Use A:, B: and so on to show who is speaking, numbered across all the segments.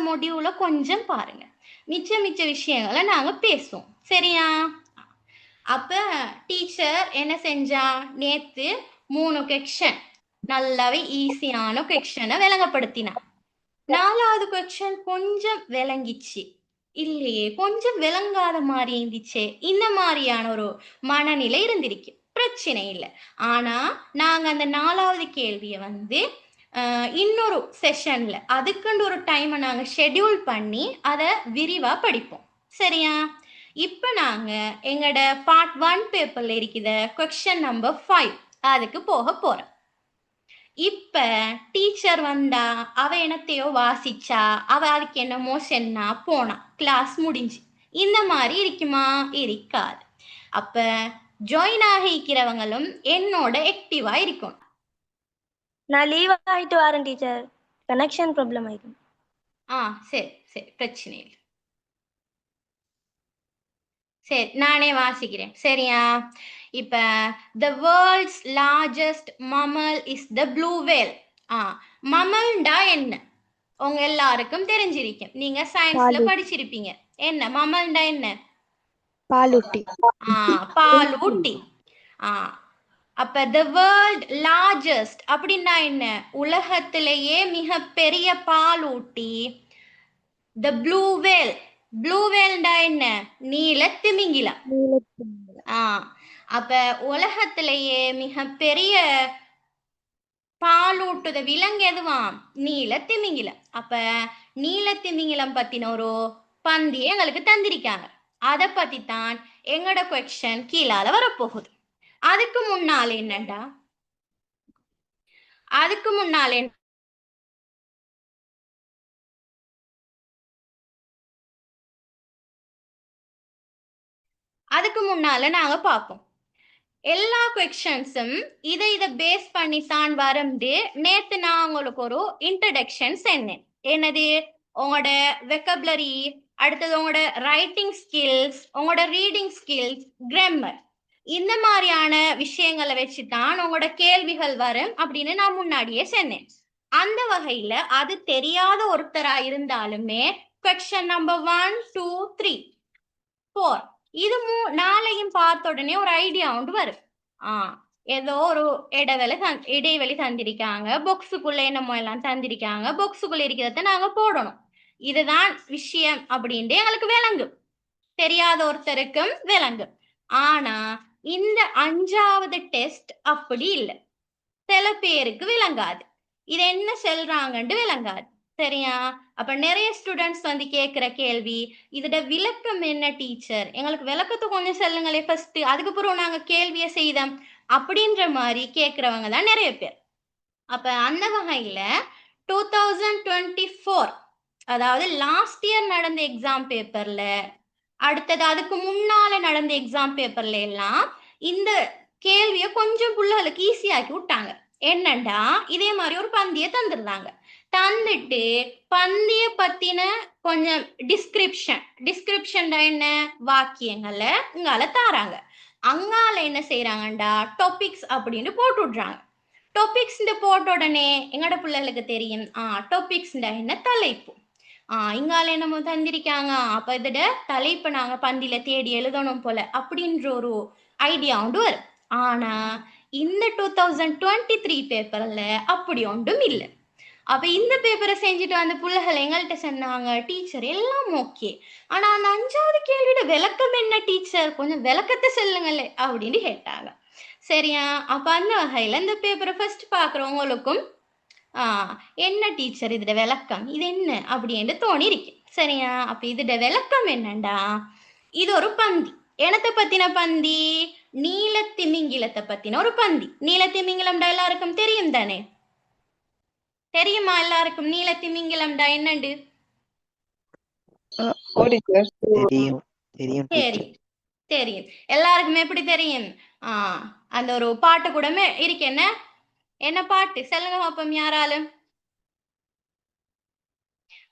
A: மொடியூல கொஞ்சம் பாருங்க. மிச்ச விஷயங்களை நாங்க பேசுவோம். சரியா? அப்ப டீச்சர் என்ன செஞ்சா, நேத்து 3 கொஸ்டின் நல்லாவே ஈஸியான கொஸ்டினை விளங்கப்படுத்தினா. 4வது கொஸ்டின் கொஞ்சம் விளங்கிச்சு இல்லையே, கொஞ்சம் விளங்காத மாதிரி இருந்துச்சு. இந்த மாதிரியான ஒரு மனநிலை இருந்திருக்கு, பிரச்சனை இல்லை. ஆனா நாங்க அந்த 4வது கேள்வியை இன்னொரு செஷன்ல அதுக்குன்னு ஒரு டைமை நாங்க ஷெட்யூல் பண்ணி அதை விரிவா படிப்போம். சரியா? இப்ப நாங்க எங்கட பார்ட் 1 பேப்பர்ல இருக்கிற கொஸ்டின் நம்பர் 5 அதுக்கு போக போறோம். இப்ப டீச்சர் வந்தா அவ என்னத்தையோ வாசிச்சா, அவ அதுக்கு என்னமோ சென்னா போனா, கிளாஸ் முடிஞ்சு. இந்த மாதிரி இருக்குமா? இருக்காது. அப்ப ஜாயின் ஆகிக்கிறவங்களும் என்னோட ஆக்டிவா இருக்கும்.
B: நான் லீவ் ஆயிட்டு வரேன் டீச்சர், கனெக்ஷன் ப்ராப்ளம் ஆயிடும்.
A: சரி சரி, பிரச்சனை இல்லை. சரி, நானே வாசிக்கிறேன். சரியா? இப்ப the world's largest mammal is the blue whale. மமல்ண்டா என்ன? உங்க எல்லாருக்கும் தெரிஞ்சிருக்கும், நீங்க சயின்ஸ்ல படிச்சிருப்பீங்க. என்ன மமல்ண்டா? என்ன?
C: பாலூட்டி.
A: பாலூட்டி. அப்ப the world largest அப்படின்னா என்ன? உலகத்திலேயே மிக பெரிய பாலூட்டி the blue whale. ப்ளூ வேல்டா என்ன? நீலத்திமிங்கிலம். அப்ப உலகத்திலேயே மிக பெரிய பாலூட்டுத விலங்கு எதுவாம்? நீலத்திமிங்கிலம். அப்ப நீலத்திமிங்கிலம் பத்தின ஒரு பந்தி எங்களுக்கு தந்திருக்காங்க. அதை பத்தி தான் எங்களோட கொஸ்டின் கீழால வரப்போகுது. அதுக்கு முன்னால என்னண்டா, அதுக்கு முன்னால நாங்க பார்ப்போம். எல்லா கொஸ்டின்ஸும் இதை பேஸ் பண்ணி தான் வரந்து. நேத்து நான் உங்களுக்கு ஒரு இன்ட்ரடக்ஷன் சொன்னேன். என்னது? உங்களோட வெக்கபுலரி, அடுத்தது உங்களோட ரைட்டிங் ஸ்கில்ஸ், உங்களோட ரீடிங் ஸ்கில்ஸ், கிராமர், இந்த மாதிரியான விஷயங்களை வச்சுதான் உங்களோட கேள்விகள் வரும் அப்படின்னு நான் முன்னாடியே சொன்னேன். அந்த வகையில அது தெரியாத ஒருத்தரா இருந்தாலுமே கொஸ்டின் நம்பர் 1, 2, 3, 4 இது 4ஐயும் பார்த்த உடனே ஒரு ஐடியா உண்டு வரும். ஏதோ ஒரு இடைவெளி தந்திருக்காங்க, பாக்ஸுக்குள்ள என்னமோ எல்லாம் தந்திருக்காங்க, பாக்ஸுக்குள்ள இருக்கிறத நாங்க போடணும், இதுதான் விஷயம் அப்படின்ட்டு எங்களுக்கு விளங்கும். தெரியாத ஒருத்தருக்கும் விளங்கும். ஆனா இந்த 5வது டெஸ்ட் அப்படி இல்லை. சில பேருக்கு விளங்காது, இது என்ன சொல்றாங்கன்னு விளங்காது. சரியா? அப்ப நிறைய ஸ்டூடெண்ட்ஸ் கேட்கிற கேள்வி, இதோட விளக்கம் என்ன டீச்சர், எங்களுக்கு விளக்கத்தை கொஞ்சம் சொல்லுங்களே ஃபர்ஸ்ட், அதுக்கப்புறம் நாங்க கேள்வியை செய்தோம் அப்படின்ற மாதிரி கேட்கிறவங்க தான் நிறைய பேர். அப்ப அந்த வகையில 2024, அதாவது லாஸ்ட் இயர் நடந்த எக்ஸாம் பேப்பர்ல, அடுத்தது அதுக்கு முன்னால நடந்த எக்ஸாம் பேப்பர்ல எல்லாம் இந்த கேள்வியை கொஞ்சம் பிள்ளைகளுக்கு ஈஸியாக்கி விட்டாங்க. என்னண்டா, இதே மாதிரி ஒரு பந்தியை தந்துருந்தாங்க. தந்துட்டு பந்திய பத்தின கொஞ்சம் டிஸ்கிரிப்ஷன் என்ன, வாக்கியங்களை இங்கால தாராங்க. அங்கால என்ன செய்யறாங்கண்டா, டாபிக்ஸ் அப்படின்னு போட்டு விடுறாங்க. டாபிக்ஸ் போட்ட உடனே எங்கட பிள்ளைகளுக்கு தெரியும், டாபிக்ஸ் என்ன, தலைப்பு. இங்கால என்னமோ தந்திருக்காங்க, அப்ப இதோட தலைப்பு நாங்க பந்தியில தேடி எழுதணும் போல அப்படின்ற ஒரு ஐடியா உண்டு வரும். ஆனா இந்த 2023 பேப்பர்ல அப்படி ஒன்றும் இல்லை. அப்ப இந்த பேப்பரை செஞ்சுட்டு அந்த பிள்ளைகள் எங்கள்கிட்ட சொன்னாங்க, டீச்சர் எல்லாம் ஓகே, ஆனா அந்த 5வது கேள்வியோட விளக்கம் என்ன டீச்சர், கொஞ்சம் விளக்கத்தை சொல்லுங்களே அப்படின்னு கேட்டாங்க. சரியா? அப்ப அந்த வகையில இந்த பேப்பரை ஃபர்ஸ்ட் பாக்குறவங்களுக்கும் என்ன டீச்சர் இதோட விளக்கம், இது என்ன அப்படின்னு தோணி இருக்கு. சரியா? அப்ப இதோட விளக்கம் என்னண்டா, இது ஒரு பந்தி. எனத்தை பத்தின பந்தி, நீலத்திமிங்கிலத்தை பத்தின ஒரு பந்தி. நீலத்திமிங்கிலம்டா எல்லாருக்கும் தெரியும் தானே? தெரியுமா எல்லாருக்கும் நீலத்திமிங்கிலம்டா என்னண்டு? சரி, தெரியும். எல்லாருக்குமே எப்படி தெரியும்? அந்த ஒரு பாட்டு கூடமே இருக்கு. என்ன பாட்டு சொல்லுங்க பாப்போம் யாராலும்.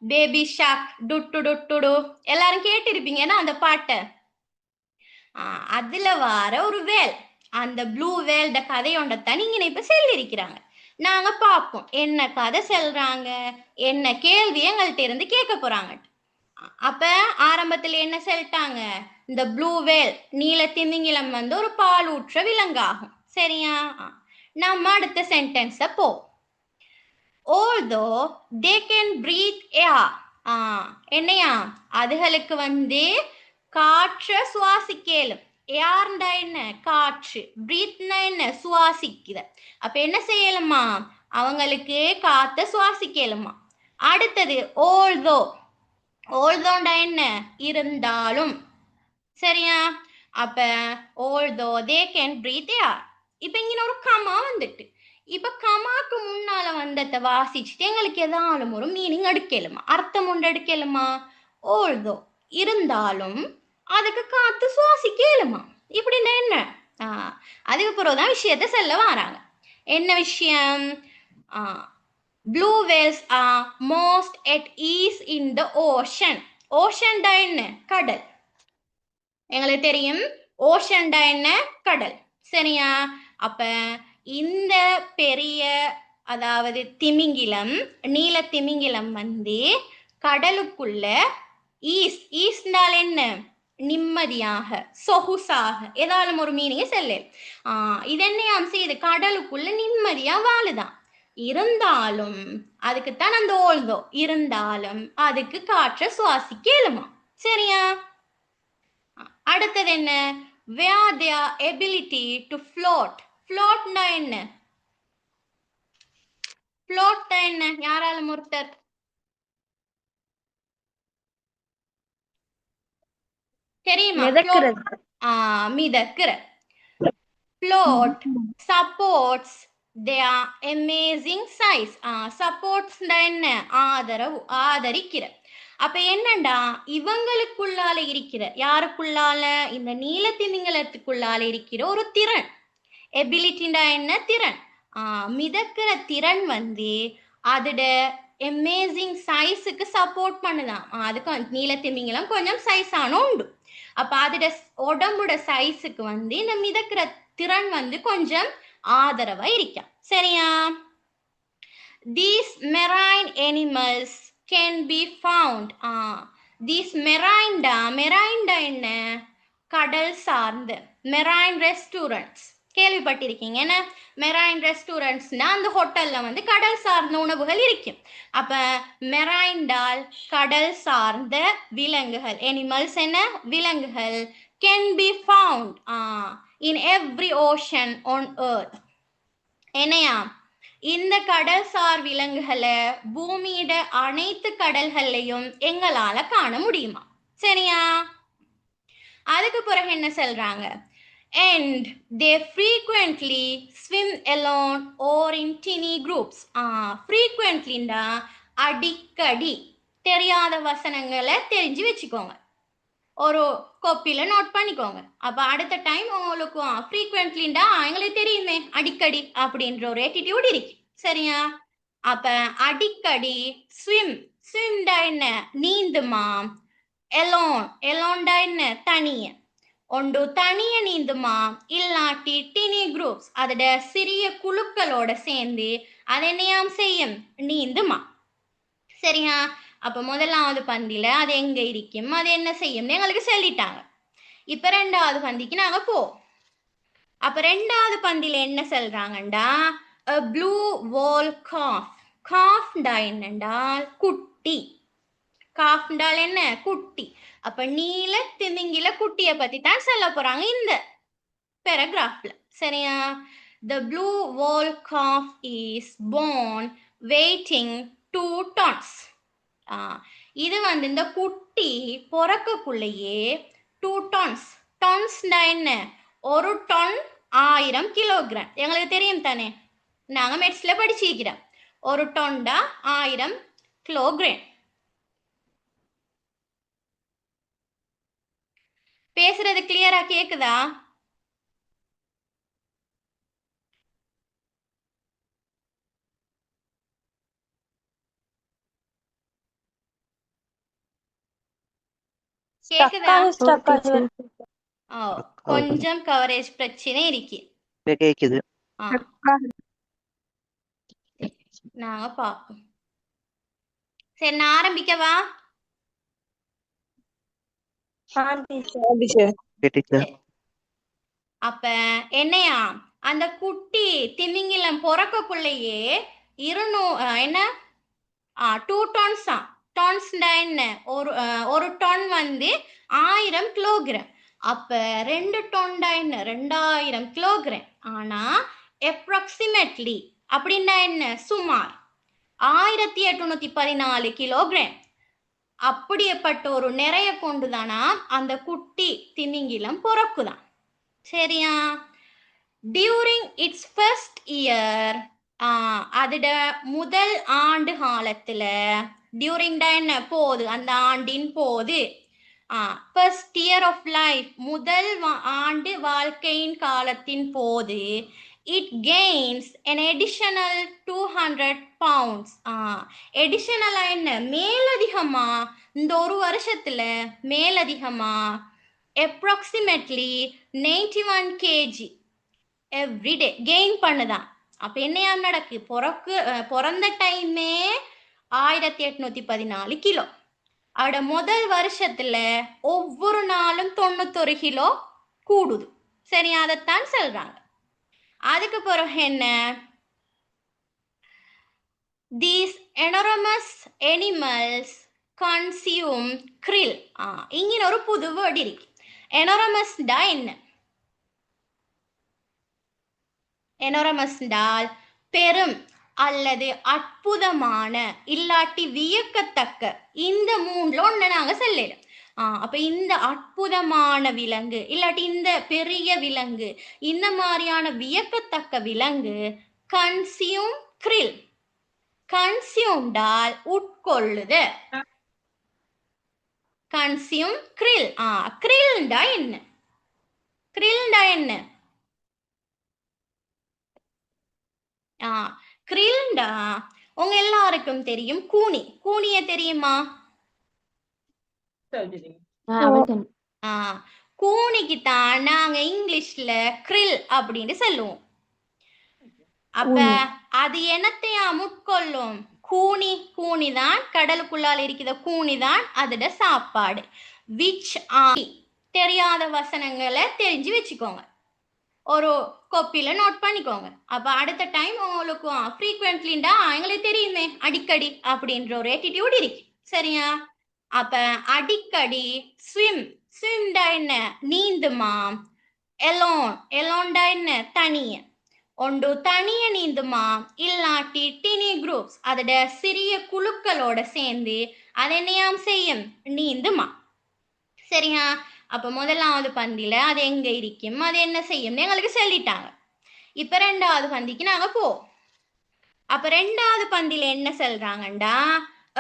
A: பேபி ஷாக் டுட்டு டுட்டுடு, எல்லாரும் கேட்டிருப்பீங்கன்னா அந்த பாட்டை. அதுல வர ஒரு வேல், அந்த ப்ளூ வேல்ட கதையோண்டத்தான் நீங்க இப்ப சொல்லியிருக்கிறாங்க. நாங்க பார்ப்போம் என்ன கதை சொல்றாங்க, என்ன கேள்வி எங்கள்கிட்ட இருந்து கேட்க போறாங்க. அப்ப ஆரம்பத்துல என்ன சொல்லிட்டாங்க, இந்த ப்ளூ வேல் நீல திமிங்கிலம் வந்து ஒரு பாலூற்ற விலங்காகும். சரியா? நம்ம அடுத்த சென்டென்ஸ போ. although they can breathe air. என்னையா, அதுகளுக்கு வந்து காற்றை சுவாசிக்கலும். ஏர்ண்டா என்ன, காற்று. பிரீத்னா என்ன, சுவாசிக்குத. அப்ப என்ன செய்யலுமா, அவங்களுக்கு காத்த சுவாசிக்கலுமா. அடுத்தது although என்ன, இருந்தாலும். சரியா? அப்ப although they can breathe air. இப்ப இங்க ஒரு கமா வந்துட்டு, இப்ப கமாக்கு முன்னால வந்தத வாசிச்சுட்டு எங்களுக்கு ஏதாலும் ஒரு மீனிங் எடுக்கலுமா, அர்த்தம் ஒன்று எடுக்கலுமா. although இருந்தாலும் அதுக்கு காத்து சுவாசிக்கலுமா. இப்படின்னா என்ன, அதுக்கு பிறகுதான் விஷயத்த சொல்ல வராங்க. என்ன விஷயம், blue whales are most at ease in the ocean. ocean டா என்ன, கடல். எங்களுக்கு தெரியும் ஓஷன் டா என்ன, கடல். சரியா? அப்ப இந்த பெரிய, அதாவது திமிங்கிலம், நீல திமிங்கிலம் வந்து கடலுக்குள்ள ஈஸ்டால் என்ன, நிம்மதியாக, சொகுசாக, ஏதாலும் ஒரு மீனிங் செல்லு. இது என்னையாம் செய்யுது, கடலுக்குள்ள நிம்மதியா வாழுதான். இருந்தாலும் அதுக்குத்தான் அந்த ஓல்தோ, இருந்தாலும் அதுக்கு காற்றை சுவாசிக்கலுமா. சரியா? அடுத்தது என்ன, where their ability to float. floatனா என்ன, float என்ன, யாராலும் ஒருத்தர் தெரியுமா?
B: மிதக்கிறது.
A: மிதக்கிற. float supports their amazing size. supports என்ன, ஆதரவு, ஆதரிக்கிற. அப்ப என்னண்டா, இவங்களுக்குள்ளால இருக்கிற, யாருக்குள்ளால, இந்த நீல திமிங்கலத்துக்குள்ளால இருக்கிற ஒரு திறன். எபிலிட்டிண்டா என்ன, திறன். மிதக்கிற திறன் வந்து அதோட அமேசிங் சைஸுக்கு சப்போர்ட் பண்ணுதான். அதுக்கு நீல திமிங்கலம் கொஞ்சம் சைஸான உண்டு. அப்ப அதோட உடம்போட சைஸுக்கு வந்து இந்த மிதக்கிற திறன் வந்து கொஞ்சம் ஆதரவா இருக்காம். சரியா? these marine animals can be found. these marine டா என்ன, கடல் சார்ந்த. மெரைன் ரெஸ்டாரண்ட்ஸ் கேள்விப்பட்டிருக்கீங்க என்ன, மெரைன் ரெஸ்டாரண்ட்ஸ்னா அந்த ஹோட்டல்ல வந்து கடல் சார்ந்த உணவுகள் இருக்கும். அப்ப மெரைன்டால் கடல் சார்ந்த விலங்குகள், அனிமல்ஸ் என்ன, விலங்குகள், can be found in every ocean on earth. என்னையா, இந்த கடல்சார் விலங்குகளை பூமியிட அனைத்து கடல்கள்லையும் எங்களால காண முடியுமா. சரியா? அதுக்கு பிறகு என்ன சொல்றாங்க, and they frequently swim alone or in tiny groups. frequentlyண்டா அடிக்கடி. தெரியாத வசனங்களை தெரிஞ்சு வச்சுக்கோங்க, ஒரு கோப்பில நோட் பண்ணிக்கோங்க. அப்ப அடுத்த டைம் உங்களுக்கு ஃப்ரீக்வெண்ட்லிண்டா எங்களுக்கு தெரியுமே அடிக்கடி அப்படின்ற ஒரு ஆட்டிடியூட் இருக்கு. சரியா? அப்ப அடிக்கடி ஸ்விம்டா என்ன, நீந்துமா. எலோன்டா என்ன, தனிய. ஒன்று தனிய நீந்துமா, இல்லாட்டி டினி குரூப்ஸ், அதோட சிறிய குழுக்களோட சேர்ந்து அது என்னையாம் செய்யும், நீந்துமா. சரியா? அப்ப முதலாவது பந்தியில அது எங்க இருக்கும், அது என்ன செய்யும் எங்களுக்கு சொல்லிட்டாங்க. இப்ப ரெண்டாவது பந்திக்கு நாங்க போ. அப்ப ரெண்டாவது பந்தியில என்ன சொல்றாங்கண்டா, a blue wall calf. calfடா என்னண்டால் குட்டி. calfண்டால் என்ன, குட்டி. அப்ப நீல திமிங்கில குட்டிய பத்தி தான் சொல்ல போறாங்க இந்த பேராகிராஃப்ல. சரியா? the blue wall calf is born weighing 2 tons. இது வந்து இந்த குட்டி பிறக்கக்குள்ளேயே 2 tons. டன்ஸ்டா என்ன, ஒரு டன் 1000 கிலோகிராம். எங்களுக்கு தெரியும் தானே, நாங்க மெட்ஸ்ல படிச்சிருக்கிறோம். ஒரு டன்டா 1000 கிலோகிராம். பேசுறது கிளியரா கேக்குதா? கேக்குதா? கொஞ்சம் கவரேஜ் பிரச்சனை இருக்கு.
D: கேக்குது.
A: நாங்க பார்ப்போம். சரி, நான் ஆரம்பிக்கவா?
C: டீச்சர்
A: சரி. அப்ப என்னையா அந்த குட்டி திமிங்கிலம் பிறக்கக்குள்ளேயே என்ன 2 டன்ஸ் தான். டன்ஸ்னா என்ன? ஒரு டன் வந்து 1000 கிலோகிராம். அப்ப 2 டன்டா என்ன? 2000 கிலோகிராம். ஆனா அப்ராக்சிமேட்லி அப்படின்னா என்ன? சுமார் 1814 கிலோகிராம். அப்படியேப்பட்ட ஒரு நிறைய கொண்டுதானா அந்த குட்டி திமிங்கிலம் பிறக்குதான். சரியா? டியூரிங் இட்ஸ் ஃபர்ஸ்ட் இயர், அதோட முதல் ஆண்டு காலத்துல, டியூரிங்டா என்ன? போது, அந்த ஆண்டின் போது. ஃபர்ஸ்ட் இயர் ஆஃப் லைஃப், முதல் ஆண்டு வாழ்க்கையின் காலத்தின் போது, it gains an additional 200 pounds. எடிஷனலா என்ன? மேலதிகமா, இந்த ஒரு வருஷத்துல மேலதிகமா approximately 91 kg எவ்ரிடே கெயின் பண்ணுதான். அப்ப என்னையா நடக்கு? பிறந்த டைமே 1814 கிலோ. அவட முதல் வருஷத்துல ஒவ்வொரு நாளும் 91 கிலோ கூடுது. சரி, அதைத்தான் சொல்றாங்க. அதுக்கு பிறகு என்ன? These enormous animals consume krill. இங்க ஒரு புது வேர்டு இருக்கு. எனாரமஸ் டா என்ன? எனாரமஸ் டால் பெரும் அல்லது அற்புதமான, இல்லாட்டி வியக்கத்தக்க, இந்த மூணுல ஒண்ணு நாங்க சொல்லிடும். அப்ப இந்த அற்புதமான விலங்கு இல்லாட்டி இந்த பெரிய விலங்கு, இந்த மாதிரியான வியக்கத்தக்க விலங்கு கன்சியூம் கிரில். கன்சியூம்டால் உட்கொள்ளுது. Consume krill. கிரில்டா என்ன? கிரில்டா என்ன? கிரில்டா உங்க எல்லாருக்கும் தெரியும் கூனி. கூனிய தெரியுமா? கூனிக்கு தான் நாங்க இங்கிலீஷ்ல கிரில் அப்படின்னு சொல்லுவோம். அப்ப அது என்னத்தையா முட்கொள்ளும்? கூனி. கூனிதான் கடலுக்குள்ளால இருக்கிற கூனிதான் அதோட சாப்பாடு. விச் தெரியாத வசனங்களை தெரிஞ்சு வச்சுக்கோங்க, ஒரு கோப்பில நோட் பண்ணிக்கோங்க. அப்ப அடுத்த டைம் உங்களுக்கு ஃப்ரீக்வெண்ட்லிண்டா எங்களுக்கு தெரியுமே அடிக்கடி அப்படின்ற ஒரு ஆட்டிடியூட் இருக்கு. சரியா? அப்ப அடிக்கடி ஸ்விம். ஸ்விம்டா என்ன? நீந்துமா. எலோன். எலோன்டா என்ன? தனிய. ஒன்று தனிய நீந்துமா, இல்லாட்டி டினி குரூப்ஸ், அதோட சிறிய குழுக்களோட சேர்ந்து அது என்னையாம் செய்யும்? நீந்துமா. சரியா? அப்ப முதலாவது பந்தியில அது எங்க இருக்கும், அது என்ன செய்யும் எங்களுக்கு சொல்லிட்டாங்க. இப்ப ரெண்டாவது பந்திக்கு நாங்க அப்ப ரெண்டாவது பந்தியில என்ன சொல்றாங்கண்டா,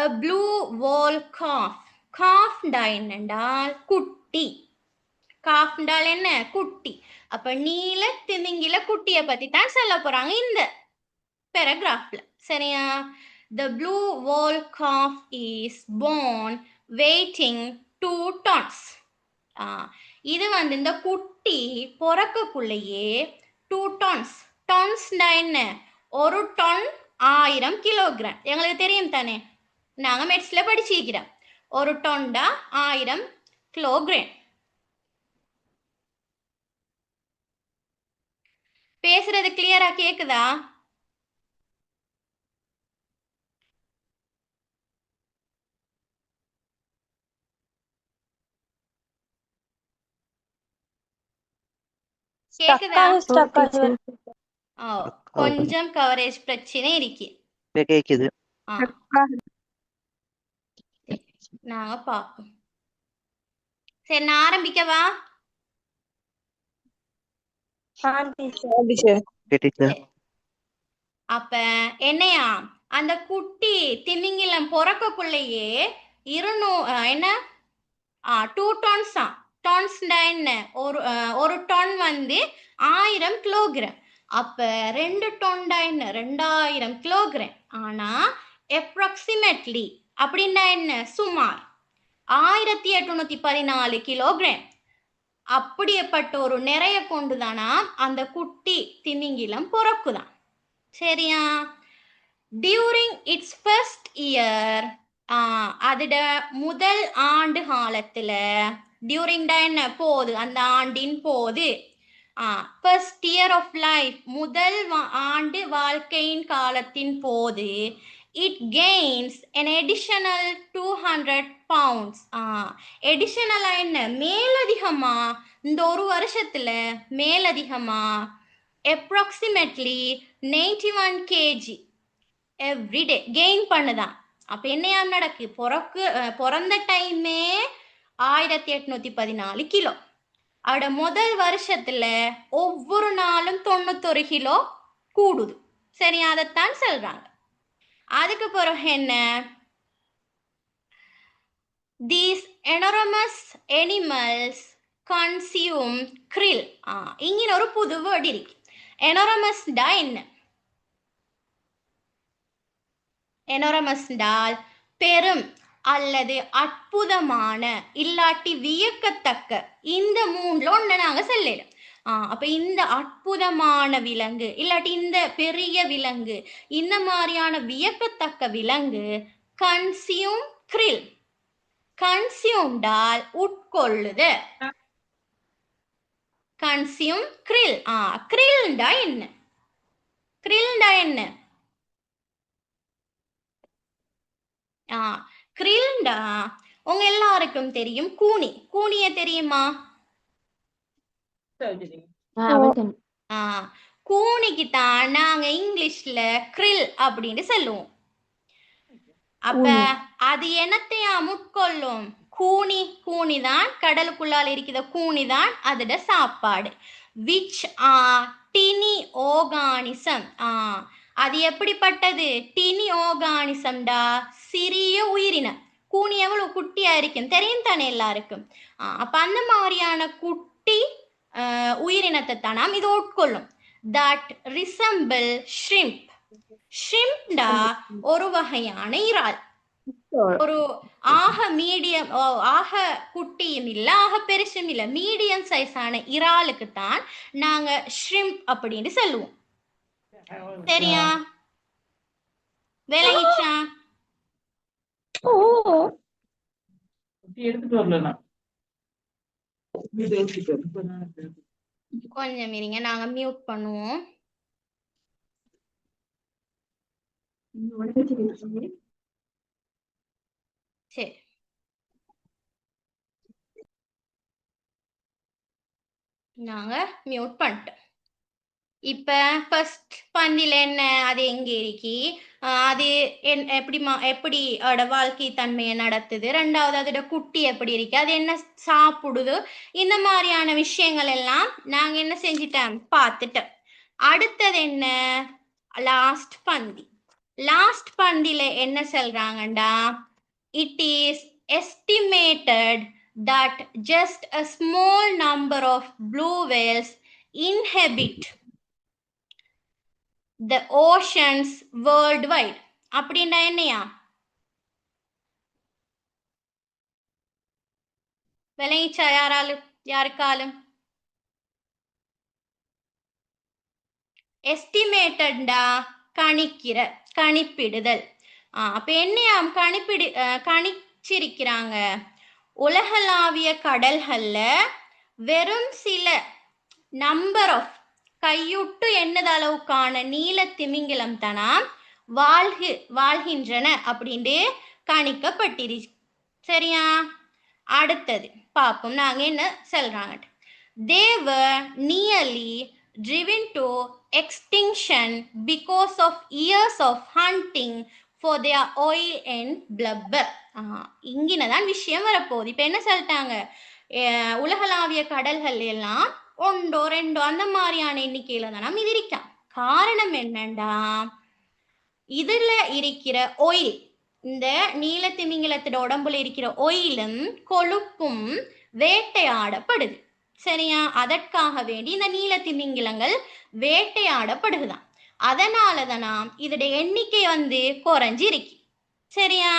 A: a blue wall calf. காஃப்டா என்னண்டால் குட்டி. காஃப்டால் என்ன? குட்டி. அப்ப நீல திமிங்கில குட்டிய பத்தி தான் சொல்ல போறாங்க இந்த பேராகிராஃப்ல. சரியா? The blue wall calf is born weighing 2 tons. இது வந்து இந்த குட்டி பிறக்கக்குள்ளேயே 2 tons. டன்ஸ்னா என்ன? ஒரு டன் 1000 கிலோகிராம். எங்களுக்கு தெரியும் தானே, நாங்க மெட்ஸ்ல படிச்சிருக்கிறோம். ஒரு டன்டா 1000 கிலோகிராம். பேசுறது கிளியரா கேக்குதா? கேக்குதா? கொஞ்சம் கவரேஜ் பிரச்சனை இருக்கு.
D: கேக்குது.
A: நாங்க பார்ப்போம். சரி, நான் ஆரம்பிக்கவா? அப்ப என்னையா அந்த குட்டி திமிங்கிலம் பிறக்கக்குள்ளேயே 2 டன்ஸ் தான். டன்ஸ்னா என்ன? ஒரு டன் வந்து 1000 கிலோகிராம். அப்ப 2 டன்டா என்ன? 2000 கிலோகிராம். ஆனா அப்ராக்சிமேட்லி அப்படின்னா என்ன? சுமார் 1814 கிலோகிராம். அப்படியேப்பட்ட ஒரு நிறைய கொண்டுதானா அந்த குட்டி திமிங்கிலம் பிறக்குதான். சரியா? டியூரிங் இட்ஸ் ஃபர்ஸ்ட் இயர், அதோட முதல் ஆண்டு காலத்துல, டியூரிங்டா என்ன போது, அந்த ஆண்டின் போது, ஃபர்ஸ்ட் இயர் ஆஃப் லைஃப் முதல் ஆண்டு வாழ்க்கையின் காலத்தின் போது, it gains an additional 200 pounds. எடிஷனலா என்ன, மேலதிகமா, இந்த ஒரு வருஷத்துல மேலதிகமா approximately 91 kg எவ்ரிடே கெயின் பண்ணுதான். அப்ப என்னையா நடக்கு, பிறந்த டைமே 1814 கிலோ, அவட முதல் வருஷத்துல ஒவ்வொரு நாளும் 91 கிலோ கூடுது. சரி, அதைத்தான் சொல்றாங்க. அதுக்கு பிறகு என்ன, these enormous animals consume krill. இங்க ஒரு புது வேர்ட் இருக்கு. எனாரமஸ்டா என்ன, எனாரமஸ்டால் பெரும் அல்லது அற்புதமான இல்லாட்டி வியக்கத்தக்க, இந்த மூணுல ஒண்ணு நாங்க சொல்லிடும். அப்ப இந்த அற்புதமான விலங்கு இல்லாட்டி இந்த பெரிய விலங்கு, இந்த மாதிரியான வியக்கத்தக்க விலங்கு கன்சியூம் krill. கன்சியூம்டால் உட்கொள்ளுது. Consume krill. krillண்டா என்ன, krillண்டா என்ன, krillண்டா உங்க எல்லாருக்கும் தெரியும் கூனி. கூனிய தெரியுமா? கூனிக்கு தான் நாங்க இங்கிலீஷ்ல krill அப்படின்னு சொல்லுவோம். அப்ப அது என்னத்தையா முட்கொள்ளும், கூனி. கூனிதான் கடலுக்குள்ளால் இருக்கிற கூனிதான் அதோட சாப்பாடு. which are tiny organism. அது எப்படிப்பட்டது, டினி ஆர்கானிசம்டா, சிறிய உயிரினம். கூனி எவ்வளவு குட்டியா இருக்கும் தெரியும் தானே எல்லாருக்கும். அப்ப அந்த மாதிரியான குட்டி உயிரினத்தை தான் நாம் இது உட்கொள்ளும். that resemble shrimp. ஷ்ரிம்ப்டா ஒரு வகையான இறால். ஒரு ஆக மீடியம், ஆக குட்டியும் இல்ல ஆக பெருசும் இல்ல, மீடியம் சைஸான இறாலுக்கு தான் நாங்க ஷ்ரிம்ப் அப்படின்னு சொல்லுவோம். சரியா, விளங்கிச்சா? கொஞ்சம் இருங்க, நாங்க மியூட் பண்ணுவோம். சரி, நாங்க மியூட் பண்ணிட்டோம். இப்ப ஃபர்ஸ்ட் பந்தில என்ன, அது எங்க இருக்கி, அது எப்படி அதோட வாழ்க்கை தன்மையை நடத்துது, ரெண்டாவது அதோட குட்டி எப்படி இருக்கு, அது என்ன சாப்பிடுது, இந்த மாதிரியான விஷயங்கள் எல்லாம் நாங்க என்ன செஞ்சிட்டோம், பார்த்துட்டோம். அடுத்தது என்ன, லாஸ்ட் பந்தி. லாஸ்ட் பந்தில என்ன சொல்றாங்கண்டா, it is estimated that just a small number of blue whales inhabit the oceans worldwide. அப்படின்னா என்னையா, விளங்கிச்சா யாருக்காலும்? எஸ்டிமேட்டடா கணிக்கிற, கணிப்பிடுதல். அப்ப என்னையாம் கணிச்சிருக்கிறாங்க, உலகளாவிய கடல்கள்ல வெறும் சில நம்பர் ஆஃப் கையுட்டு எண்ணத அளவுக்கான நீல திமிங்கிலம் தானா வாழ்கின்றன அப்படின்னு கணிக்கப்பட்டிரு. சரியா, அடுத்தது பார்ப்போம் நாங்க என்ன சொல்றாங்க. they were nearly driven to extinction because of years of hunting for their oil and blubber. இங்கதான் விஷயம் வரப்போகுது. இப்ப என்ன சொல்லிட்டாங்க, உலகளாவிய கடல்கள் எல்லாம் ஒன்றோ ரெண்டோ அந்த மாதிரியான எண்ணிக்கையில தான் நம்ம இது இருக்கான். காரணம் என்னண்டா, இதுல இருக்கிற ஒயில், இந்த நீல திமிங்கிலத்தோட உடம்புல இருக்கிற ஒயிலும் கொழுப்பும் வேட்டையாடப்படுது. சரியா, அதற்காக வேண்டி இந்த நீல திமிங்கிலங்கள் வேட்டையாடப்படுதுதான். அதனாலதான் இதோட எண்ணிக்கை குறைஞ்சி இருக்கு. சரியா,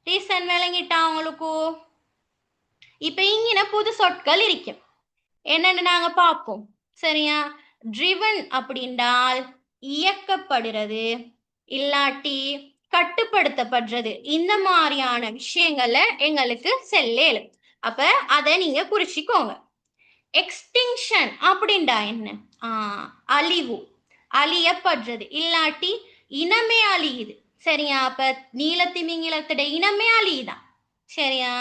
A: ரீசன் விளங்கிட்டா உங்களுக்கு? இப்ப இங்கின புது சொற்கள் இருக்கும், என்னன்னு நாங்க பார்ப்போம். சரியா, ட்ரிவன் அப்படின்றால் இயக்கப்படுறது, இல்லாட்டி கட்டுப்படுத்தப்படுறது. இந்த மாதிரியான விஷயங்களை எங்களுக்கு செல்லேலு. அப்ப அதை நீங்க குறிச்சிக்கோங்க. எக்ஸ்டிங்ஷன் அப்படின்டா என்ன? அழிவு, அழியப்படுறது, இல்லாட்டி இனமே அழியுது. சரியா? அப்ப நீலத்திமிங்கிலத்தோட இனமே அழியுதான். சரியா?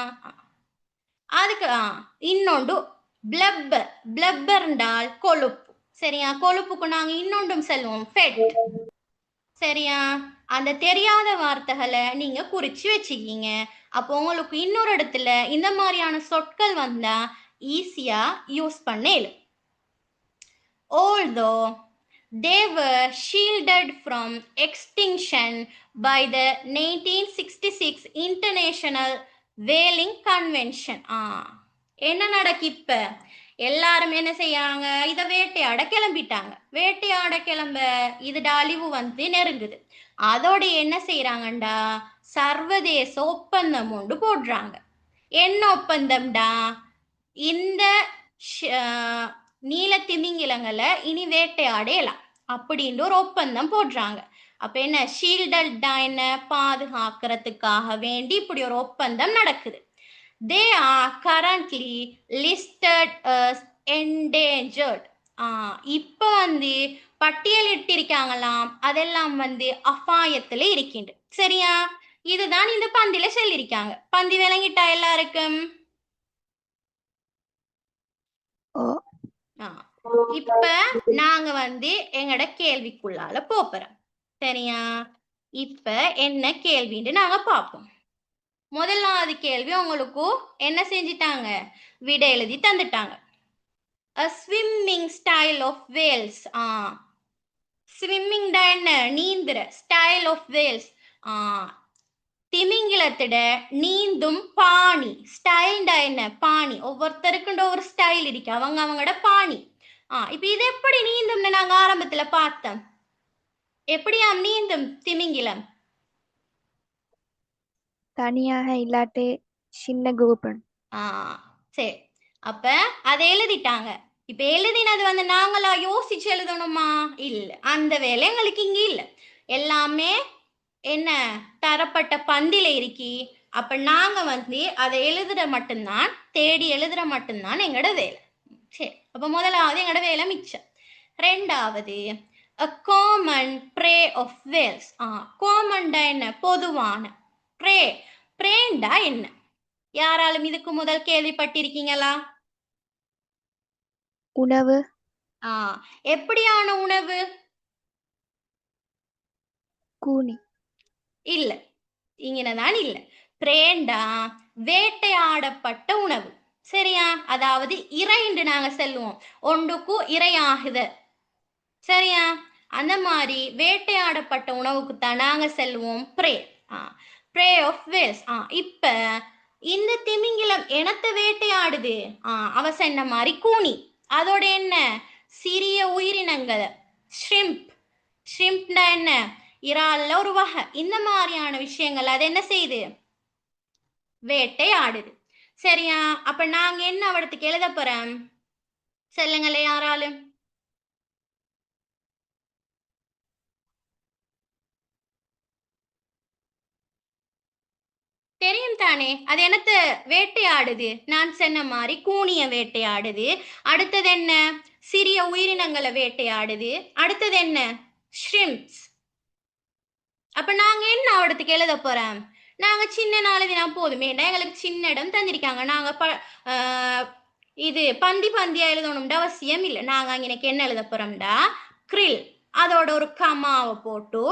A: அதுக்கு இன்னொன்று பிளப்பர். பிளப்பர் என்றால் கொழுப்பு. சரியா? கொழுப்புக்கு நாங்க இன்னொன்றும் செல்வோம், ஃபெட். சரியா? அந்த தெரியாத வார்த்தைகளை நீங்க குறிச்சு வச்சுக்கீங்க. அப்போ உங்களுக்கு இன்னொரு இடத்துல இந்த மாதிரியான சொற்கள் வந்தா ஈஸியா யூஸ் பண்ணேன். Although they were shielded from extinction by the 1966 International Whaling Convention. என்ன நடக்கு இப்ப? எல்லாரும் என்ன செய்யாங்க? இதை வேட்டையாட கிளம்பிட்டாங்க. வேட்டையாட கிளம்ப இதோட அழிவு வந்து நெருங்குது. அதோட என்ன செய்யறாங்கண்டா, சர்வதேச ஒப்பந்தம் ஒன்று போடுறாங்க. என்ன ஒப்பந்தம்டா? இந்த நீலத்திமிங்கிலங்களை இனி வேட்டையாடலாம் அப்படின்ற ஒரு ஒப்பந்தம் போடுறாங்க. அப்ப என்ன ஷீல்டா என்ன பாதுகாக்கிறதுக்காக வேண்டி இப்படி ஒரு ஒப்பந்தம் நடக்குது. They are currently listed as endangered. இப்ப வந்து பட்டியலிட்டிருக்காங்களாம். அதெல்லாம் வந்து அபாயத்துல இருக்கின்ற. சரியா? இதுதான் இந்த பந்தில சொல்லியிருக்காங்க. பந்தி விளங்கிட்டா எல்லாருக்கும்? இப்ப நாங்க வந்து எங்கட கேள்விக்குள்ளால போறோம். சரியா? இப்ப என்ன கேள்வின்னு நாங்க பார்ப்போம். முதலாவது கேள்வி உங்களுக்கு என்ன செஞ்சிட்டாங்க? விடை எழுதி தந்துட்டாங்க. A swimming style of whales. Swimming என்ன? நீந்துற. ஸ்டைல் ஆஃப் வேல்ஸ் திமிங்கிலத்திட நீந்தும் பாணி. ஸ்டைல்டா என்ன? பாணி. ஒவ்வொருத்தருக்குண்ட ஒரு ஸ்டைல் இருக்கு, அவங்களோட பாணி. இப்ப இது எப்படி நீந்தும்னு நாங்க ஆரம்பத்துல பார்த்தோம். எப்படியாம் நீந்தும் திமிங்கிலம்?
C: தனியாக இல்லாட்டி சின்ன குரூப்.
A: சரி, அப்ப அதை எழுதிட்டாங்க. இப்ப எழுதினது வந்து நாங்களா யோசிச்சு எழுதணுமா? இல்ல, அந்த வேலை எங்களுக்கு இங்க இல்ல. எல்லாமே என்ன தரப்பட்ட பந்தில இருக்கி. அப்ப நாங்க வந்து அதை எழுதுற மட்டும்தான், தேடி எழுதுற மட்டும்தான் எங்கட வேலை. சரி, அப்ப முதலாவது எங்கட வேலை மிச்சம். ரெண்டாவது a common prey of whales. காமன்டா என்ன? பொதுவான. பிரேண்டா என்ன? யாராலும் இதுக்கு முதல் கேள்விப்பட்டிருக்கீங்களா?
C: உணவு.
A: எப்படியான உணவு?
C: கூனி.
A: இல்ல, இங்கனதான் இல்ல. பிரேண்டா வேட்டையாடப்பட்ட உணவு. சரியா? அதாவது இறை என்று நாங்க சொல்லுவோம், ஒன்றுக்கு இரையாகுத. சரியா? அந்த மாதிரி வேட்டையாடப்பட்ட உணவுக்கு தான் நாங்க செல்வோம் பிரே. பிரே ஆஃப் வேல்ஸ். இப்ப இந்த திமிங்கிலம் எனத்தை வேட்டையாடுது. அவ சொன்ன மாதிரி கூனி. அதோட என்ன? சிறிய உயிரினங்கள், ஷ்ரிம்ப். ஷ்ரிம்ப்னா என்ன? இறால்ல ஒரு வகை. இந்த மாதிரியான விஷயங்கள் அது என்ன செய்யுது? வேட்டையாடுது. சரியா? அப்ப நாங்க என்ன அவடத்துக்கு எழுத போறோம்? சொல்லுங்களே யாராலும். தெரியும் தானே? அது என்னத்த வேட்டையாடுது? நான் சொன்ன மாதிரி கூனிய வேட்டையாடுது. அடுத்தது என்ன? சிறிய உயிரினங்களை வேட்டையாடுது. அடுத்தது என்ன? ஷ்ரிம்ப்ஸ். அப்ப நாங்க என்ன அவடத்துக்கு எழுத போறோம்? நாங்க சின்ன நாளுதினா போதுமே, எங்களுக்கு சின்ன இடம் தந்திருக்காங்க. நாங்க இது பந்தியா எழுதணும்டா அவசியம் இல்லை. நாங்க அங்க எனக்கு என்ன எழுத போறோம்டா, கிரில். அதோட ஒரு கமாவை போட்டு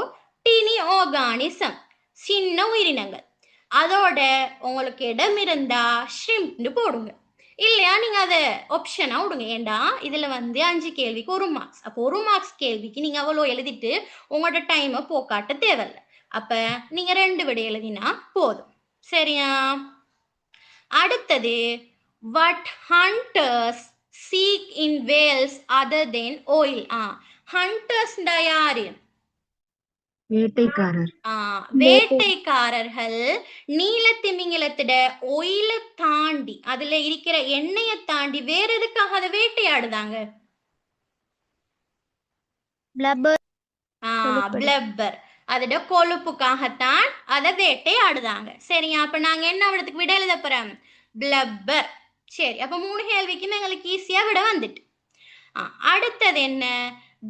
A: டினி ஆர்கானிசம், சின்ன உயிரினங்கள். அதோட உங்களுக்கு இடம் இருந்தா ஷ்ரிம்ப்னு போடுங்க. இல்லையா நீங்க அதை ஆப்ஷனா விடுங்க. ஏண்டா இதுல வந்து 5 கேள்விக்கு 1 மார்க்ஸ். அப்போ 1 மார்க்ஸ் கேள்விக்கு நீங்க அவ்வளோ எழுதிட்டு உங்களோட டைமை போக்காட்ட தேவையில்லை. அப்ப நீங்க 2 விடை எழுதினா போதும். சரியா? அடுத்தது what hunters seek in whales other than oil. hunters யாரு?
D: வேட்டைக்காரர்.
A: வேட்டைக்காரர்கள் நீலத்திமிங்கிலத்திட ஒயில தாண்டி, அதுல இருக்கிற எண்ணெயை தாண்டி வேற எதுக்காக அதை வேட்டையாடுதாங்க?
B: பிளப்பர்.
A: பிளப்பர். அதோட கொழுப்புக்காகத்தான் அதை வேட்டையாடுதாங்க. சரியா? அப்ப நாங்க என்ன விடத்துக்கு விட எழுத போறோம்? பிளப்பர். சரி, அப்ப 3 கேள்விக்கும் எங்களுக்கு ஈஸியா விட வந்துட்டு. அடுத்தது என்ன?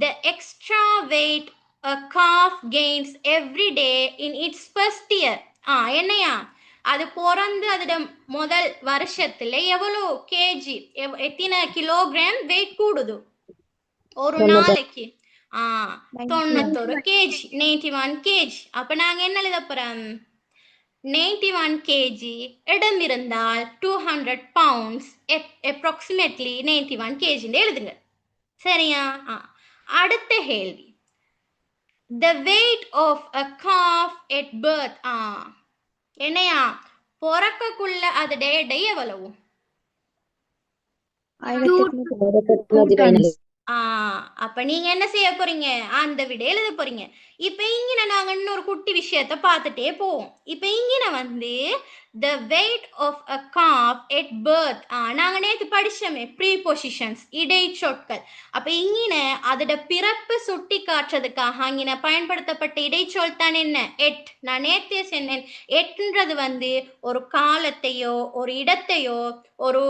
A: The extra weight a calf gains every day in its first year. என்னையா? அது பிறந்து அதோட முதல் வருஷத்துல எவ்வளோ கேஜி, எத்தனை கிலோகிராம் வெயிட் கூடுது ஒரு நாளைக்கு? 91 கேஜி, 91 கேஜி. அப்ப நாங்க என்ன எழுத போறோம்? 91 kg இடம் இருந்தால் 200 pounds, approximately 91 kg எழுதுங்க. சரியா? அடுத்த கேள்வி. The weight of a calf at birth. என்னையா? பிறக்கக்குள்ள அதோட எடை எவ்வளவு?
C: 1800
A: அப்ப நீங்க என்ன செய்ய போறீங்க? அந்த விட எழுத போறீங்க. இப்ப இங்க நாங்க இன்னொரு குட்டி விஷயத்தை பார்த்துட்டே போவோம். இப்ப இங்க வந்து the weight of a calf at birth. நாங்க நேத்து படிச்சோமே prepositions, இடைச்சொற்கள். அப்ப இங்க அதோட பிறப்பு சுட்டி காட்டுறதுக்காக அங்க பயன்படுத்தப்பட்ட இடைச்சொல் தான் என்ன? எட். நான் நேத்தே சொன்னேன், எட்ன்றது வந்து ஒரு காலத்தையோ ஒரு இடத்தையோ ஒரு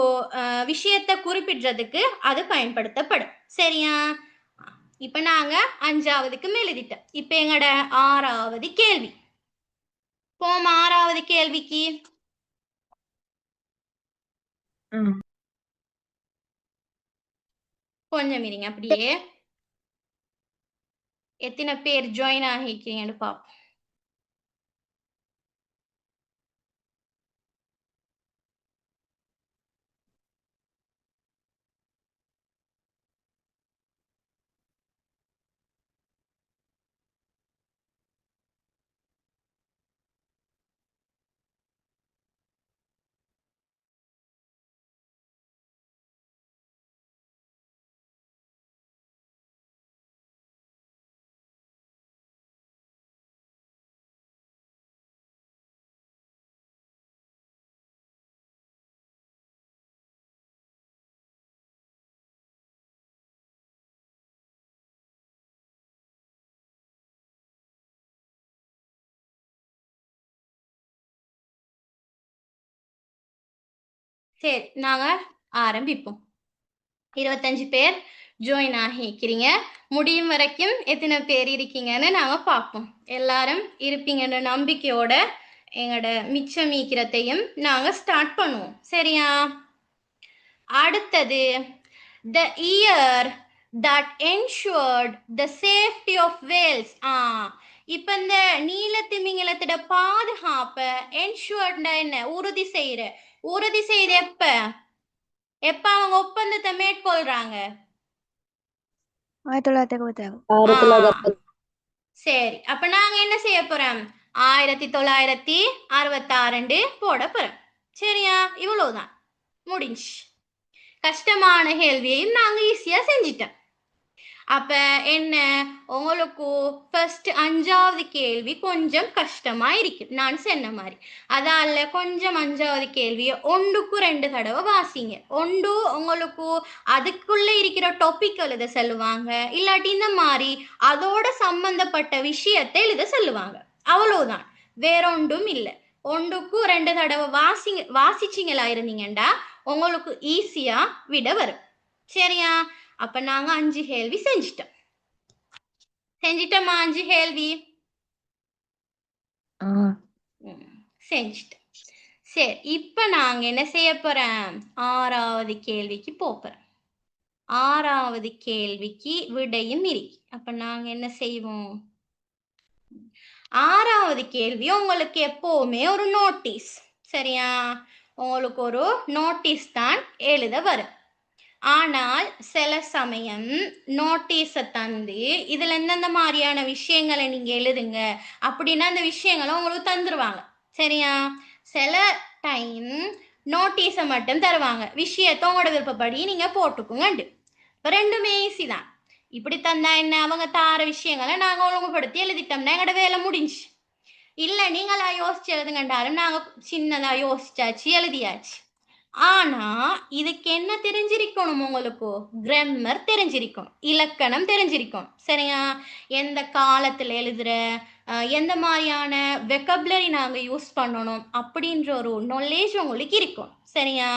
A: விஷயத்தை குறிப்பிடுறதுக்கு அது பயன்படுத்தப்படும். சரியா? இப்ப நாங்க 5ஆவதுக்கு எழுதிட்டோம். இப்ப எங்கட 6ஆவது கேள்வி போமா. 6ஆவது கேள்விக்கு கொஞ்சம் இருங்க, அப்படியே எத்தனை பேர் ஜாயின் ஆகிக்கிறீங்கன்னு பாப்போம். சரி, நாங்க ஆரம்பிப்போம். 25 பேர் ஜாயின் ஆகிக்கிறீங்க. முடியும் வரைக்கும் எத்தனை பேர் இருக்கீங்கன்னு நாங்க பார்ப்போம். எல்லாரும் இருப்பீங்கன்ற நம்பிக்கையோட எங்களோட மிச்சம் மீக்கிறதையும் நாங்க ஸ்டார்ட் பண்ணுவோம். சரியா? அடுத்தது the year that ensured the safety of whales. இப்ப இந்த நீலத்திமிங்கலத்தோட பாதுகாப்பை ensured என்ன? உறுதி செய்யற எப்ப அவங்க ஒப்பந்தத்தை மேற்கொள்றாங்க?
C: 1966.
A: சரி, அப்ப நாங்க என்ன செய்ய போறோம்? 1966 போட போறோம். சரியா? இவ்வளவுதான், முடிஞ்சு. கஷ்டமான கேள்வியையும் நாங்க ஈஸியா செஞ்சிட்டோம். அப்ப என்ன, உங்களுக்கு ஃபர்ஸ்ட் 5ஆவது கேள்வி கொஞ்சம் கஷ்டமா இருக்கு, நான் சொன்ன மாதிரி. அதால கொஞ்சம் 5ஆவது கேள்வியை 1க்கு 2 தடவை வாசிங்க. ஒன்று உங்களுக்கு அதுக்குள்ள இருக்கிற டாபிக் எழுத சொல்லுவாங்க, இல்லாட்டி இந்த மாதிரி அதோட சம்பந்தப்பட்ட விஷயத்தை எழுத சொல்லுவாங்க. அவ்வளவுதான், வேற ஒன்றும் இல்லை. 1க்கு 2 தடவை வாசிச்சிங்களா இருந்தீங்கண்டா உங்களுக்கு ஈஸியா விட வரும். சரியா? அப்ப நாங்க 5 கேள்வி செஞ்சிட்டோமா? 5 கேள்வி செஞ்சிட்டோம். சரி, இப்ப நாங்க என்ன செய்ய போறோம்? 6ஆவது கேள்விக்கு போறோம். 6ஆவது கேள்விக்கு விடையும் இருக்கு. அப்ப நாங்க என்ன செய்வோம்? 6ஆவது கேள்வி உங்களுக்கு எப்பவுமே ஒரு நோட்டீஸ். சரியா? உங்களுக்கு ஒரு நோட்டீஸ் தான் எழுத வரும். ஆனால் சில சமயம் நோட்டீஸை தந்து இதுல எந்தெந்த மாதிரியான விஷயங்களை நீங்க எழுதுங்க அப்படின்னா அந்த விஷயங்களை உங்களுக்கு தந்துருவாங்க. சரியா? சில டைம் நோட்டீஸை மட்டும் தருவாங்க, விஷயத்தை உங்களோட விருப்பப்படி நீங்க போட்டுக்குங்க. இப்போ ரெண்டுமே ஈஸி தான். இப்படி தந்தா என்ன, அவங்க தார விஷயங்களை நாங்க ஒழுங்குபடுத்தி எழுதிட்டோம்னா எங்களோட வேலை முடிஞ்சு. இல்ல நீங்களா யோசிச்சு எழுதுங்கண்டாலும் நாங்க சின்னதா யோசிச்சாச்சு, எழுதியாச்சு. ஆனா இதுக்கு என்ன தெரிஞ்சிருக்கணும்? உங்களுக்கு கிராமர் தெரிஞ்சிருக்கணும், இலக்கணம் தெரிஞ்சிருக்கணும். சரியா? எந்த காலத்துல எழுதுற, எந்த மாதிரியான வெக்கபுலரி நாங்க யூஸ் பண்ணணும் அப்படின்ற ஒரு நாலேஜ் உங்களுக்கு இருக்கும். சரியா?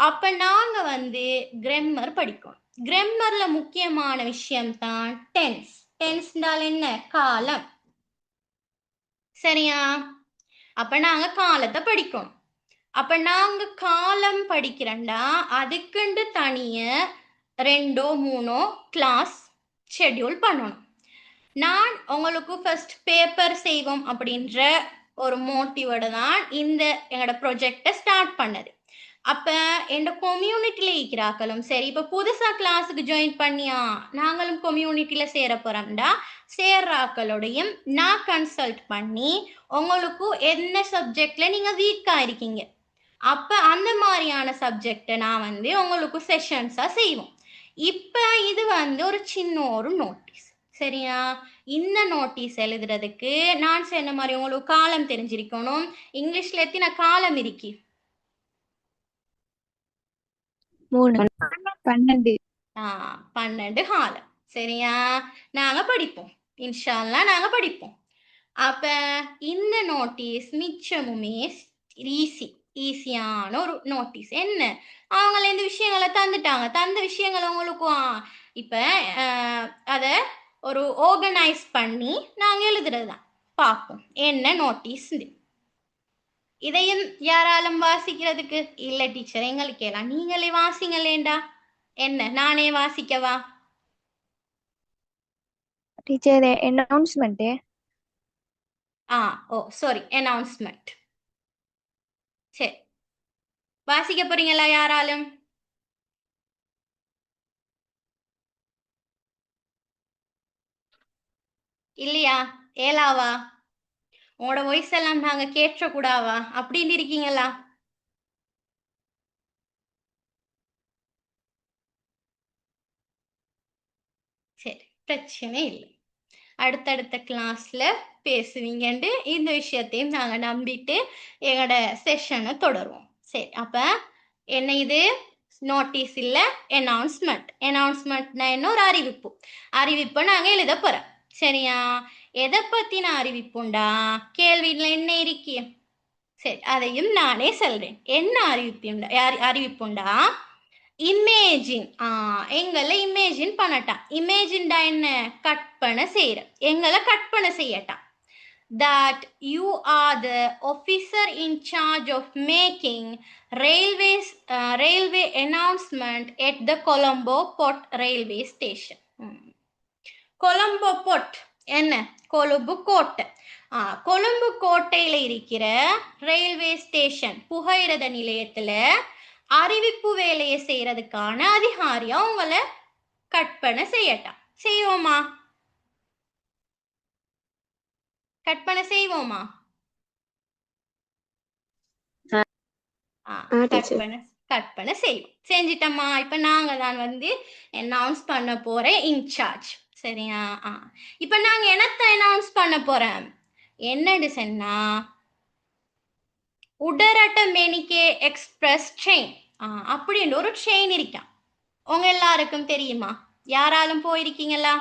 A: அப்ப நாங்க வந்து கிராமர் படிக்கணும். கிராமர்ல முக்கியமான விஷயம் தான் டென்ஸ். டென்ஸ்னால் என்ன? காலம். சரியா? அப்ப நாங்க காலத்தை படிக்கணும். அப்ப நாங்க காலம் படிக்கிறோம்டா அதுக்குண்டு தனிய 2 3 கிளாஸ் ஷெட்யூல் பண்ணணும். நான் உங்களுக்கு ஃபர்ஸ்ட் பேப்பர் செய்வோம் அப்படின்ற ஒரு மோட்டிவோட தான் இந்த எங்களோட ப்ரொஜெக்டை ஸ்டார்ட் பண்ணது. அப்ப எந்த கம்யூனிட்டியில இருக்கிறாக்களும் சரி, இப்ப புதுசா கிளாஸுக்கு ஜாயின் பண்ணியா நாங்களும் கம்யூனிட்டியில சேர போறோம்டா, சேர்றாக்களோடையும் நான் கன்சல்ட் பண்ணி உங்களுக்கு என்ன சப்ஜெக்ட்ல நீங்க வீக்கா இருக்கீங்க, அப்ப அந்த மாதிரியான சப்ஜெக்டை நான் வந்து உங்களுக்கு செஷன்ஸா செய்வோம். இப்ப இது வந்து ஒரு சின்ன ஒரு நோட்டீஸ். சரியா? இந்த நோட்டீஸ் எழுதுறதுக்கு நான் சொன்ன மாதிரி உங்களுக்கு காலம் தெரிஞ்சிருக்கணும். இங்கிலீஷ்ல எத்தனை காலம் இருக்கு?
C: 12
A: 12 காலம். சரியா? நாங்க படிப்போம். இன்ஷா அல்லாஹ் நாங்க படிப்போம். அப்ப இந்த நோட்டீஸ் மிச்சமுமே ஈஸியான ஒரு நோட்டீஸ். என்ன? அவங்கள இந்த விஷயங்களை தந்துட்டாங்க. தந்த விஷயங்களை உங்களுக்கும் இப்ப அத ஒரு ஆர்கனைஸ் பண்ணி நாங்க எழுதுறது தான். பார்ப்போம் என்ன நோட்டீஸ். இதையும் யாராலும் வாசிக்கிறதுக்கு இல்ல டீச்சர் எங்களுக்கு எல்லாம் நீங்களே வாசிங்களேண்டா. என்ன நானே வாசிக்கவா?
C: டீச்சர் அனௌன்ஸ்மெண்ட்
A: ஓ சாரி, அனௌன்ஸ்மெண்ட். சரி, வாசிக்க போறீங்களா யாராலும்? இல்லையா? ஏலாவா? உங்களோட வாய்ஸ் எல்லாம் நாங்க கேட்க கூடாவா அப்படின்னு இருக்கீங்களா? சரி, பிரச்சனை இல்லை. அடுத்தடுத்த கிளாஸ்ல பேசுவீங்கன்ட்டு இந்த விஷயத்தையும் நாங்க நம்பிட்டு எங்களோட செஷனை தொடருவோம். சரி, அப்ப என்ன இது? நோட்டீஸ் இல்ல, அனௌன்ஸ்மெண்ட். அனௌன்ஸ்மெண்ட்னா என்ன? ஒரு அறிவிப்பு. அறிவிப்பை நாங்க எழுத போறோம். சரியா? எதை பத்தின அறிவிப்புண்டா? கேள்வியில என்ன இருக்கி? சரி, அதையும் நானே சொல்றேன். என்ன அறிவிப்புண்டா? இமேஜின். எங்களை இமேஜின் பண்ணட்டான். இமேஜின்டா என்ன? கற்பனை செய்யற. எங்களை கற்பனை செய்யட்டான். That you are the officer in charge of making railway announcement at the Colombo Port railway station. Colombo port என்ன? கொழும்பு கோட்டை. கொழும்பு கோட்டையில இருக்கிற ரயில்வே ஸ்டேஷன் புகையிரத நிலையத்துல அறிவிப்பு வேலையை செய்யறதுக்கான அதிகாரியா உங்களை கற்பனை செய்யட்டான். செய்வோமா? கற்பனை செய்வோமா? கற்பனை செய்வோம். செஞ்சிட்டோமா? இப்ப நாங்க தான் வந்து அனௌன்ஸ் பண்ண போறேன் இன்சார்ஜ். சரியா? இப்ப நாங்க என்னத்தை அனௌன்ஸ் பண்ண போறோம்? என்னன்னு சொன்னா உடரட்ட மெனிக்கே எக்ஸ்பிரஸ் ட்ரெயின் அப்படின்னு ஒரு ட்ரெயின் இருக்கான். உங்க எல்லாருக்கும் தெரியுமா? யாராலும் போயிருக்கீங்களா?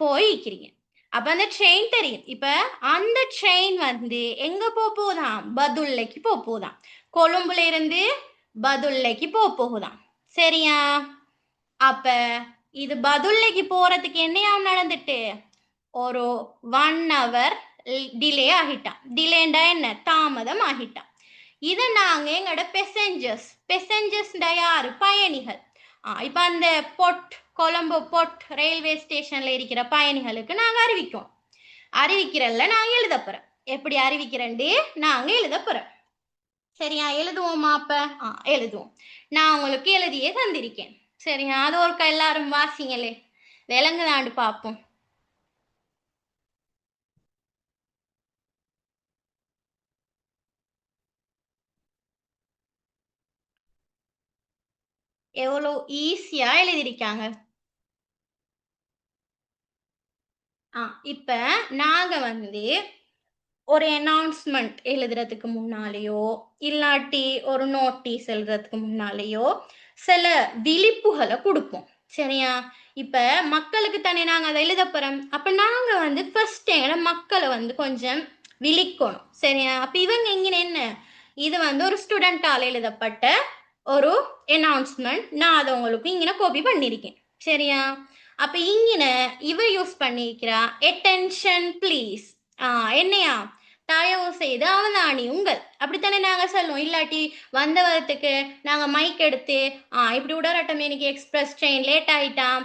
A: போயிருக்கிறீங்க. அப்ப அந்த ட்ரெயின் தெரியும். இப்ப அந்த ட்ரெயின் வந்து எங்க போகுதாம்? பதுல்லைக்கு போகுதாம். கொழும்புல இருந்து பதுல்லைக்கு போகுதாம். சரியா? அப்ப இது பதுல்லைக்கு போறதுக்கு என்னையாம் நடந்துட்டு ஒரு 1 hour டிலே ஆகிட்டான். டிலேண்டா என்ன? தாமதம் ஆகிட்டான். இதை நாங்க எங்களோட பெசஞ்சர்ஸ்டா யாரு? பயணிகள். இப்ப அந்த கொலம்போ போர்ட் ரயில்வே ஸ்டேஷன்ல இருக்கிற பயணிகளுக்கு நாங்க அறிவிக்கிறல்ல நாங்க எழுத போறோம். எப்படி அறிவிக்கிறேன்டே நாங்க எழுத போறோம். சரியா? எழுதுவோமா? அப்ப எழுதுவோம். நான் உங்களுக்கு எழுதியே தந்திருக்கேன். சரியா? அது ஒருக்கா எல்லாரும் வாசிங்களே, விலங்குதாண்டு பார்ப்போம். எவ்வளோ ஈஸியா எழுதியிருக்காங்க. இப்ப நாங்க வந்து ஒரு அனௌன்ஸ்மெண்ட் எழுதுறதுக்கு முன்னாலேயோ இல்லாட்டி ஒரு நோட்டீஸ் எழுதுறதுக்கு முன்னாலேயோ சில விழிப்புகளை கொடுப்போம். சரியா? இப்ப மக்களுக்கு தானே நாங்க அதை எழுத போறோம். அப்ப நாங்க வந்து ஃபர்ஸ்ட் எங்கட மக்களை வந்து கொஞ்சம் விழிக்கணும். சரியா? அப்ப இவங்க இங்க என்ன, இது வந்து ஒரு ஸ்டூடெண்டால எழுதப்பட்ட ஒரு அனௌன்ஸ்மெண்ட். நான் அதை உங்களுக்கு இங்கே காப்பி பண்ணியிருக்கேன். சரியா? அப்ப இங்கே இவ யூஸ் பண்ணிக்கிறா அட்டென்ஷன் ப்ளீஸ். என்னையா, தயவு செய்து அவதானி உங்கள், அப்படித்தானே நாங்க சொல்லுவோம். இல்லாட்டி வந்தவரத்துக்கு நாங்க மைக் எடுத்து இப்படி உடறட்டம், எனக்கு எக்ஸ்பிரஸ் ட்ரெயின் லேட் ஆயிட்டான்,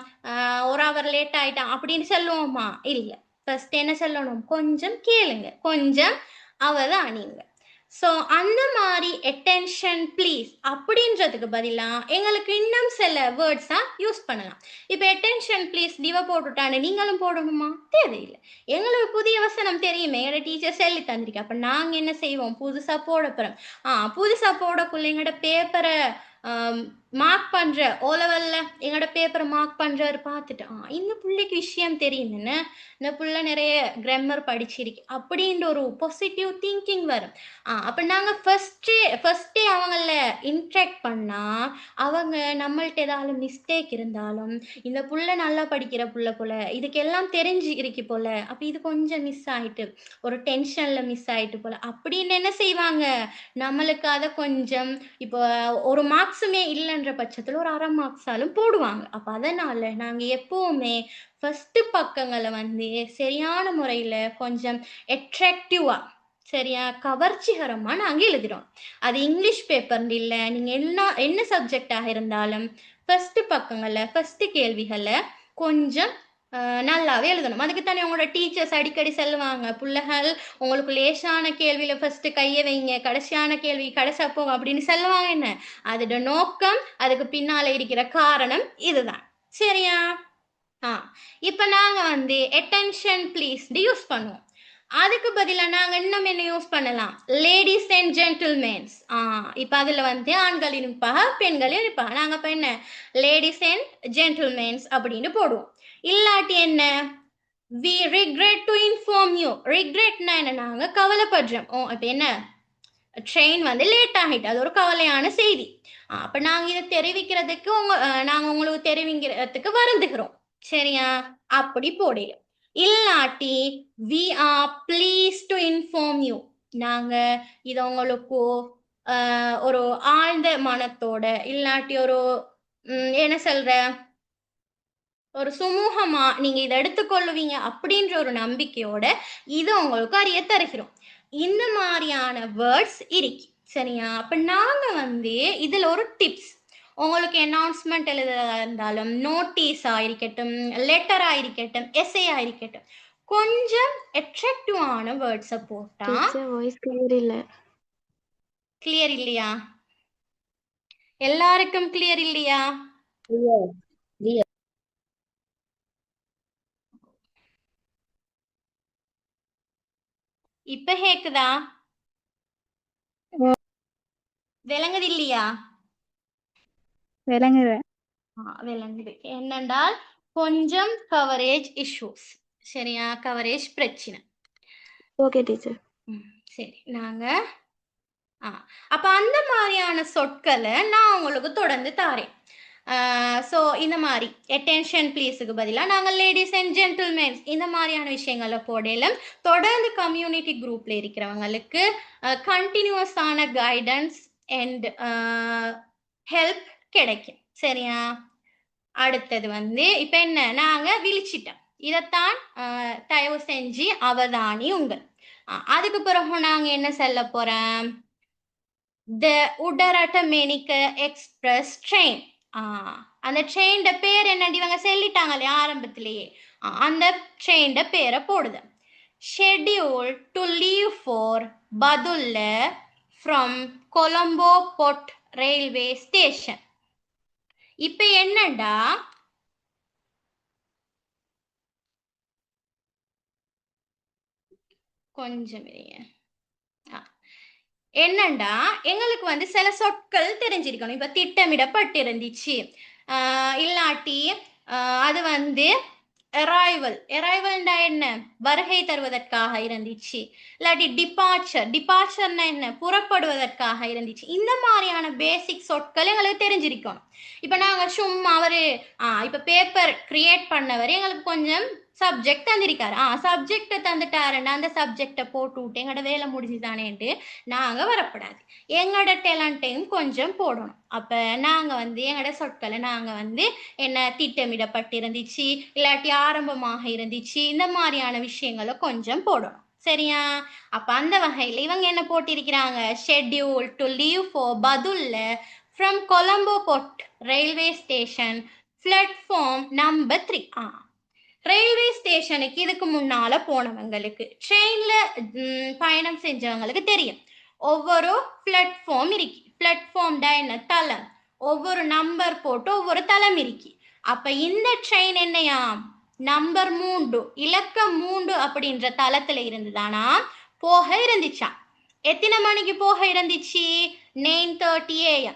A: 1 hour லேட் ஆயிட்டான் அப்படின்னு சொல்லுவோமா? இல்ல. ஃபர்ஸ்ட் என்ன சொல்லணும், கொஞ்சம் கேளுங்க, கொஞ்சம் அவதானிங்க. ஸோ அந்த மாதிரி அட்டென்ஷன் ப்ளீஸ் அப்படின்றதுக்கு பதிலாக எங்களுக்கு இன்னும் சில வேர்ட்ஸாக யூஸ் பண்ணலாம். இப்போ அட்டென்ஷன் ப்ளீஸ் திவ போட்டுட்டான்னு நீங்களும் போடணுமா? தேவையில்லை. எங்களுக்கு புதிய வசனம் தெரியுமே, எங்களோட டீச்சர் சொல்லி தந்திருக்கேன். அப்போ நாங்கள் என்ன செய்வோம், புதுசாக போட போகிறோம். புதுசாக போடக்குள்ள எங்களோட பேப்பரை மார்க் பண்ணுற, ஓ லெவலில் எங்களோட பேப்பரை மார்க் பண்ணுறாரு பார்த்துட்டு இந்த பிள்ளைக்கு விஷயம் தெரியுதுன்னு, இந்த பிள்ளை நிறைய கிராமர் படிச்சிருக்கு அப்படின்ற ஒரு பாசிட்டிவ் திங்கிங் வரும். அப்போ நாங்கள் ஃபஸ்ட்டே அவங்கள இன்ட்ராக்ட் பண்ணால் அவங்க நம்மள்ட்ட ஏதாவது மிஸ்டேக் இருந்தாலும், இந்த புள்ள நல்லா படிக்கிற புள்ள போல, இதுக்கெல்லாம் தெரிஞ்சு இருக்கு போல, அப்போ இது கொஞ்சம் மிஸ் ஆகிட்டு, ஒரு டென்ஷனில் மிஸ் ஆகிட்டு போல அப்படின்னு என்ன செய்வாங்க, நம்மளுக்கு அதை கொஞ்சம் இப்போ ஒரு மார்க்ஸுமே இல்லைன்ற பட்சத்தில் ஒரு 1/2 மார்க்ஸாலும் போடுவாங்க. அப்போ அதனால் நாங்கள் எப்போவுமே ஃபஸ்ட்டு பக்கங்களை வந்து சரியான முறையில் கொஞ்சம் அட்ராக்டிவாக, சரியா, கவர்ச்சிகரமாக நாங்கள் எழுதுகிறோம். அது இங்கிலீஷ் பேப்பர்னு இல்லை, நீங்கள் என்ன சப்ஜெக்டாக இருந்தாலும் ஃபஸ்ட்டு பக்கங்களில் ஃபஸ்ட்டு கேள்விகளை கொஞ்சம் நல்லாவே எழுதணும். அதுக்கு தானே உங்களோட டீச்சர்ஸ் அடிக்கடி சொல்லுவாங்க, பிள்ளைகள் உங்களுக்கு லேசான கேள்வியில் ஃபஸ்ட்டு கையை வைங்க, கடைசியான கேள்வி கடைசியா போங்க அப்படின்னு சொல்லுவாங்க. என்ன அதோட நோக்கம், அதுக்கு பின்னால் இருக்கிற காரணம் இதுதான். சரியா? இப்போ நாங்கள் வந்து அட்டென்ஷன் ப்ளீஸ் யூஸ் பண்ணுவோம். அதுக்கு பதிலாக நாங்கள் இன்னும் என்ன யூஸ் பண்ணலாம், லேடிஸ் அண்ட் ஜென்டில்மேன்ஸ். இப்போ அதில் வந்து ஆண்கள் இருப்பாங்க, பெண்கள் இருப்பாங்க. நாங்கள் இப்போ என்ன லேடிஸ் அண்ட் ஜென்டில்மேன்ஸ் அப்படின்னு போடுவோம். இல்லாட்டி என்ன, we regret to inform you. ரிக்ரெட்னா என்ன, நாங்கள் கவலைப்படுறோம். இப்போ என்ன, ட்ரெயின் வந்து லேட் ஆகிட்டு, அது ஒரு கவலையான செய்தி. அப்போ நாங்கள் இதை தெரிவிக்கிறதுக்கு நாங்கள் உங்களுக்கு தெரிவிக்கிறதுக்கு வருந்துகிறோம். சரியா? அப்படி போடல. இல்லாட்டி we are please to inform you. நாங்கள் இதை உங்களுக்கு ஒரு ஆழ்ந்த மனத்தோட, இல்லாட்டி ஒரு என்ன சொல்ற, ஒரு சுமூகமா நீங்க இதை எடுத்துக்கொள்ளுவீங்க அப்படின்ற ஒரு நம்பிக்கையோட இது உங்களுக்கு அறிய தருகிறோம். இந்த மாதிரியான வேர்ட்ஸ் இருக்கு. சரியா? அப்ப நாங்க வந்து இதுல ஒரு டிப்ஸ், உங்களுக்கு அனௌன்ஸ்மெண்ட் எழுதுறதா இருந்தாலும், நோட்டீஸா இருக்கட்டும், லெட்டரா இருக்கட்டும், எஸ்ஏயா இருக்கட்டும், கொஞ்சம் அட்ராக்டிவான வேர்ட்ஸை போட்டா.
B: வாய்ஸ் கிளியர் இல்ல.
A: கிளியர் இல்லையா? எல்லாருக்கும் கிளியர் இல்லையா? இப்ப கேக்குதா? விளங்குது இல்லையா?
C: விளங்குது.
A: விளங்குது. என்னென்றால் கொஞ்சம் கவரேஜ் இஷ்யூஸ். சரியா? கவரேஜ் பிரச்சனை.
B: Okay teacher.
A: சரி, நாங்க அப்ப அந்த மாதிரியான சொற்களை நான் உங்களுக்கு தொடர்ந்து தாரேன். ஸோ இந்த மாதிரி அட்டென்ஷன் ப்ளீஸுக்கு பதிலாக நாங்கள் லேடிஸ் அண்ட் ஜென்டில்மேன்ஸ் இந்த மாதிரியான விஷயங்களை போடலாம். தொடர்ந்து கம்யூனிட்டி குரூப்ல இருக்கிறவங்களுக்கு கண்டினியூஸான கைடன்ஸ் அண்ட் ஹெல்ப் கிடைக்கும். சரியா? அடுத்தது வந்து இப்போ என்ன, நாங்கள் விழிச்சிட்டோம், இதைத்தான் தயவு செஞ்சு அவதானி உங்கள். அதுக்கு பிறகு நாங்கள் என்ன சொல்ல போகிறோம், த உடரட்டமேனிக்க எக்ஸ்பிரஸ் ட்ரெயின். அந்த ட்ரெயின்ட பேர் என்னடி இவங்க சொல்லிட்டாங்க இல்லையா ஆரம்பத்திலேயே, அந்த ட்ரெயின்ட பேரை போடுது. Schedule to leave for Badulla from Colombo port railway station. இப்ப என்னடா, கொஞ்சம் என்னண்டா, எங்களுக்கு வந்து சில சொற்கள் தெரிஞ்சிருக்கணும். இப்ப திட்டமிடப்பட்டிருந்துச்சு, இல்லாட்டி அது வந்து அரைவல்ண்டா என்ன, வருகை தருவதற்காக இருந்துச்சு. இல்லாட்டி டிபார்ச்சர்னா என்ன, புறப்படுவதற்காக இருந்துச்சு. இந்த மாதிரியான பேசிக் சொற்கள் எங்களுக்கு தெரிஞ்சிருக்கணும். இப்ப நாங்க சும்மா இப்ப பேப்பர் கிரியேட் பண்ணவர் எங்களுக்கு கொஞ்சம் சப்ஜெக்ட் தந்திருக்காரு. சப்ஜெக்டை தந்துட்டாருன்னா அந்த சப்ஜெக்டை போட்டு விட்டு எங்களோட வேலை முடிஞ்சுதானேன்ட்டு நாங்க வரப்படாது. எங்களோட டேலண்ட்டையும் கொஞ்சம் போடணும். அப்ப நாங்க எங்களோட சொற்களை நாங்க என்ன திட்டமிடப்பட்டிருந்துச்சு, இல்லாட்டி ஆரம்பமாக இருந்துச்சு, இந்த மாதிரியான விஷயங்களை கொஞ்சம் போடணும். சரியா? அப்ப அந்த வகையில இவங்க என்ன போட்டிருக்கிறாங்க, schedule to leave for Badulla from Colombo port railway station platform number 3. Railway ஸ்டேஷனுக்கு இதுக்கு முன்னால போனவங்களுக்கு, ட்ரெயின்ல பயணம் செஞ்சவங்களுக்கு தெரியும், ஒவ்வொரு பிளாட்ஃபார்ம் இருக்கு. பிளாட்ஃபார்ம்டா என்ன, தளம். ஒவ்வொரு நம்பர் போட்டு ஒவ்வொரு தளம் இருக்கு. அப்ப இந்த ட்ரெயின் என்னையா, நம்பர் 3 இலக்கம் 3 அப்படின்ற தளத்துல இருந்துதானா போக இருந்துச்சா. எத்தனை மணிக்கு போக இருந்துச்சு, 9:30 AM,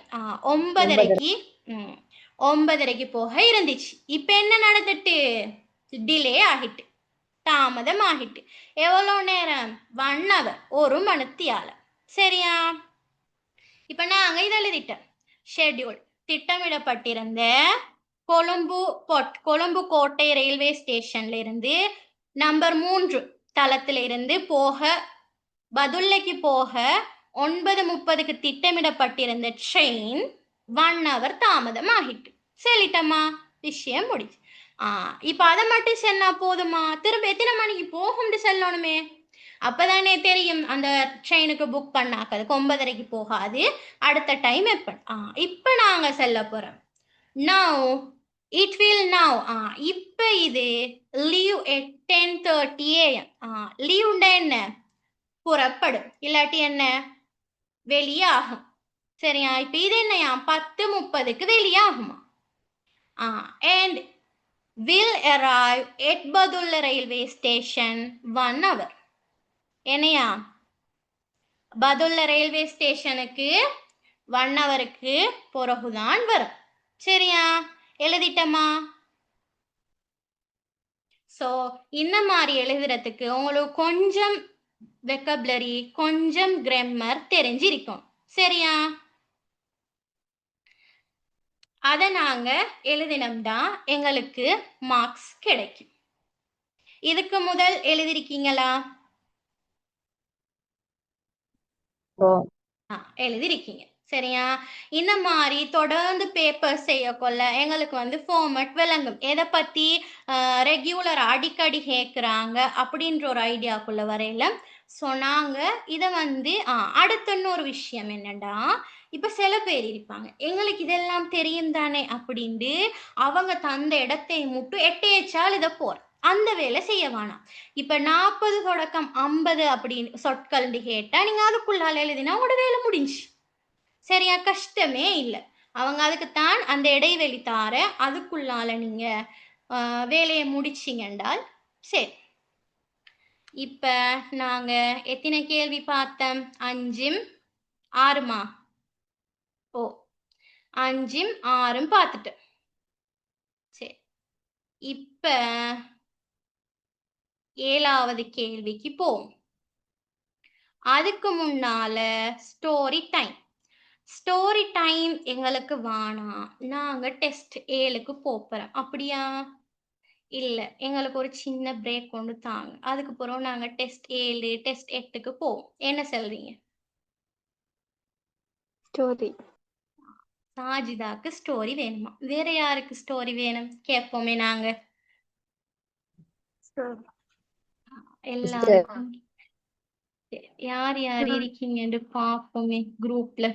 A: 9:30க்கு 9:30க்கு போக இருந்துச்சு. இப்ப என்ன நடந்துட்டு, டிலே ஆகிட்டு, தாமதம் ஆகிட்டு. எவ்வளோ நேரம், 1 hour, 1 மணித்தியால. சரியா? இப்ப நாங்க இதை எழுதிட்டோம். ஷெட்யூல் திட்டமிடப்பட்டிருந்த கொழும்பு கோட்டை ரயில்வே ஸ்டேஷன்ல இருந்து நம்பர் 3 தளத்துல இருந்து பதுல்லைக்கு போக 9:30க்கு திட்டமிடப்பட்டிருந்த ட்ரெயின் 1 hour தாமதம் ஆகிட்டு. சொல்லிட்டோமா, விஷயம் முடிச்சு. இப்ப அதை மட்டும் சொன்னா போதுமா, திரும்ப எத்தனை மணிக்கு போகும்னு சொல்லணுமே. அப்பதானே தெரியும் அந்த ட்ரெயினுக்கு புக் பண்ணாக்களுக்கு 9:30க்கு போகாது, அடுத்த டைம் எப்ப. இப்ப நாங்க செல்ல போறோம். நவ் இட் வில் நவ், இப்ப இது லீவ் at 10:30 AM. லீவ்ண்டா என்ன, புறப்படும், இல்லாட்டி என்ன, வெளியாகும். சரியா? இப்ப இது என்னையா, 10:30க்கு வெளியாகுமா. and will arrive at பதுல்ல railway station 1 hour. என்னையா, பதுல்ல ரயில்வே ஸ்டேஷனுக்கு 1 hourக்கு பிறகுதான் வரும். சரியா? எழுதிட்டமா? ஸோ இந்த மாதிரி எழுதுறதுக்கு உங்களுக்கு கொஞ்சம் வெக்கபுலரி, கொஞ்சம் கிராமர் தெரிஞ்சிருக்கும். சரியா? அதை நாங்க எழுதினோம்னா எங்களுக்கு மார்க்ஸ் கிடைக்கும். இதுக்கு முதல் எழுதிருக்கீங்களா? எழுதிருக்கீங்க. சரியா? இந்த மாதிரி தொடர்ந்து பேப்பர் செய்யக்கொள்ள எங்களுக்கு ஃபார்மட் விளங்கும். எதை பத்தி ரெகுலர் அடிக்கடி கேட்குறாங்க அப்படின்ற ஒரு ஐடியாக்குள்ள வரையில. ஸோ நாங்க இதை அடுத்த இன்னொரு விஷயம் என்னன்னா, இப்ப சில பேர் இருப்பாங்க, எங்களுக்கு இதெல்லாம் தெரியும் தானே அப்படின்ட்டு அவங்க தந்த இடத்தை மட்டும் எட்டேச்சால் இதை போற அந்த வேலை செய்ய வேணாம். இப்ப 40 தொடக்கம் 50 அப்படின்னு சொற்கள்னு கேட்டா நீங்க அதுக்குள்ளால எழுதினா உங்களோட வேலை முடிஞ்சு. சரியா? கஷ்டமே இல்லை. அவங்க அதுக்குத்தான் அந்த இடைவெளி தார, அதுக்குள்ளால நீங்க வேலையை முடிச்சிங்கன்றால் சரி. இப்ப நாங்க எத்தனை கேள்வி பார்த்தோம், 5 6 5 6 பார்த்துட்டோம். சரி, இப்ப 7வது கேள்விக்கு போவோம். அதுக்கு முன்னால ஸ்டோரி டைம் எங்களுக்கு வேணாம், நாங்க டெஸ்ட் 7க்கு போறோம். அப்படியா? இல்ல, எங்களுக்கு ஒரு சின்ன பிரேக் கொண்டு தாங்க, அதுக்கு பிறகு நாங்க டெஸ்ட் 7 டெஸ்ட் 8க்கு போவோம். என்ன சொல்றீங்க?
B: ஸ்டோரி.
A: சாஜிதாக்கு ஸ்டோரி வேணுமா? வேற யாருக்கு ஸ்டோரி வேணும் கேட்போமே நாங்க. எல்லாருக்கும் யார் யார் இருக்கீங்கன்னு பார்ப்போமே குரூப்ல.